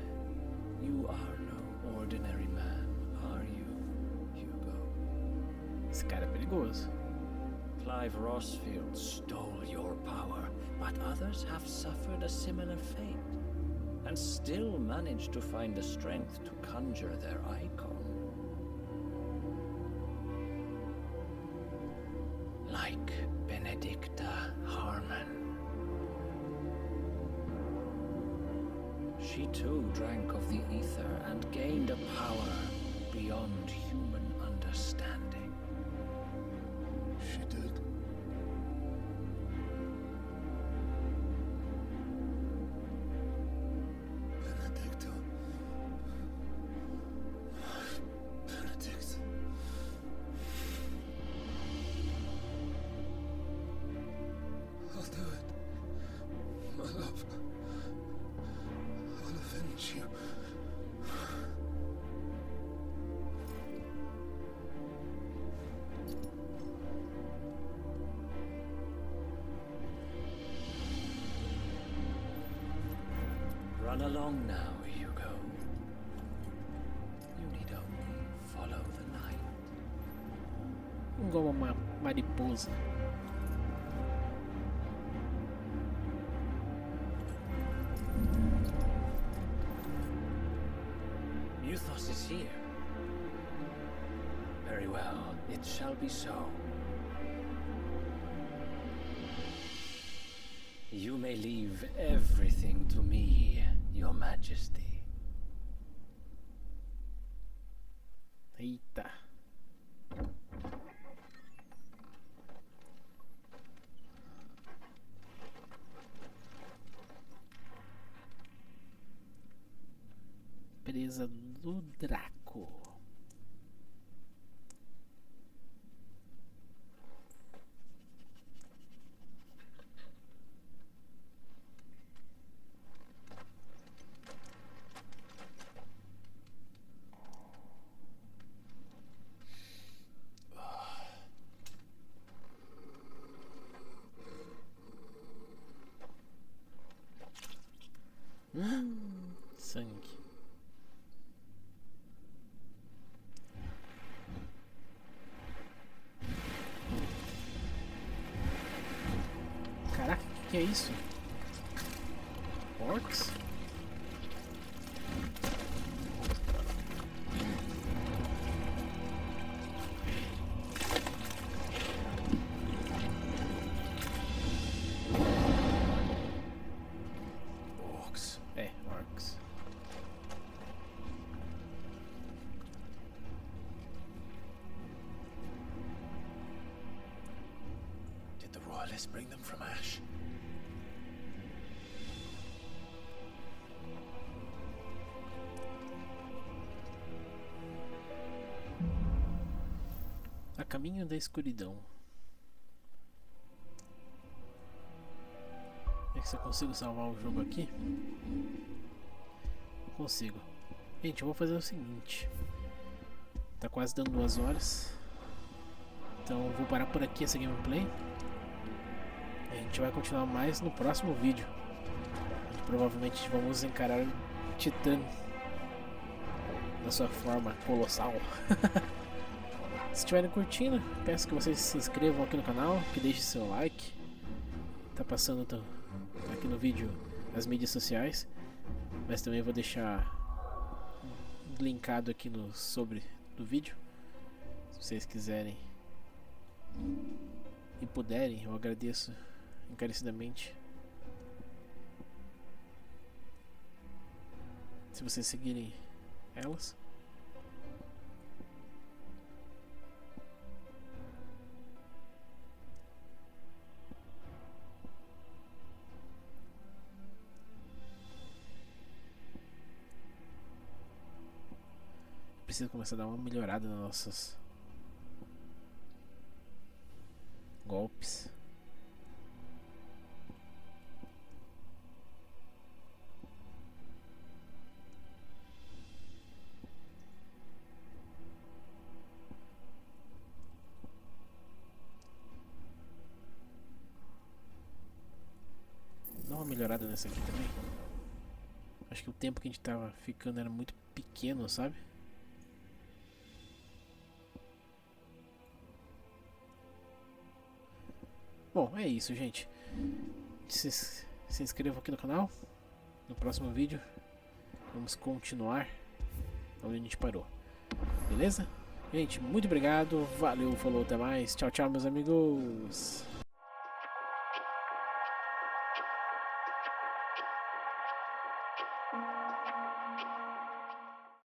J: you are no ordinary man, are you, Hugo?
A: Esse cara é perigoso.
J: Clive Rossfield stole your power, but others have suffered a similar fate, and still managed to find the strength to conjure their icon. Like Benedicta Harmon. She too drank of the ether and gained a power beyond human understanding.
H: She did. Benedicta. Benedict. I'll do it. My love. I'll avenge you.
J: Run along now, Hugo. You need only follow the night.
A: Igual uma mariposa.
J: Muthos is here. Very well, it shall be so. You may leave everything to me, Your Majesty.
A: Eita. Presa do Draco. Que é isso? Orcs?
C: Orcs.
A: É, orcs.
C: Did the royalists bring them from Ash?
A: A caminho da escuridão. É que se eu consigo salvar o jogo aqui? Consigo. Gente, eu vou fazer o seguinte. Tá quase dando 2 horas. Então eu vou parar por aqui essa gameplay. A gente vai continuar mais no próximo vídeo. Onde provavelmente vamos encarar o Titã na sua forma colossal. Se estiverem curtindo, peço que vocês se inscrevam aqui no canal, que deixem seu like. Tá passando aqui no vídeo as mídias sociais, mas também vou deixar linkado aqui no sobre do vídeo. Se vocês quiserem e puderem, eu agradeço encarecidamente se vocês seguirem elas. Preciso começar a dar uma melhorada nas nossas golpes. Dá uma melhorada nessa aqui também. Acho que o tempo que a gente tava ficando era muito pequeno, sabe? Bom, é isso, gente. Se inscrevam aqui no canal. No próximo vídeo vamos continuar onde a gente parou. Beleza? Gente, muito obrigado. Valeu, falou, até mais. Tchau, tchau, meus amigos.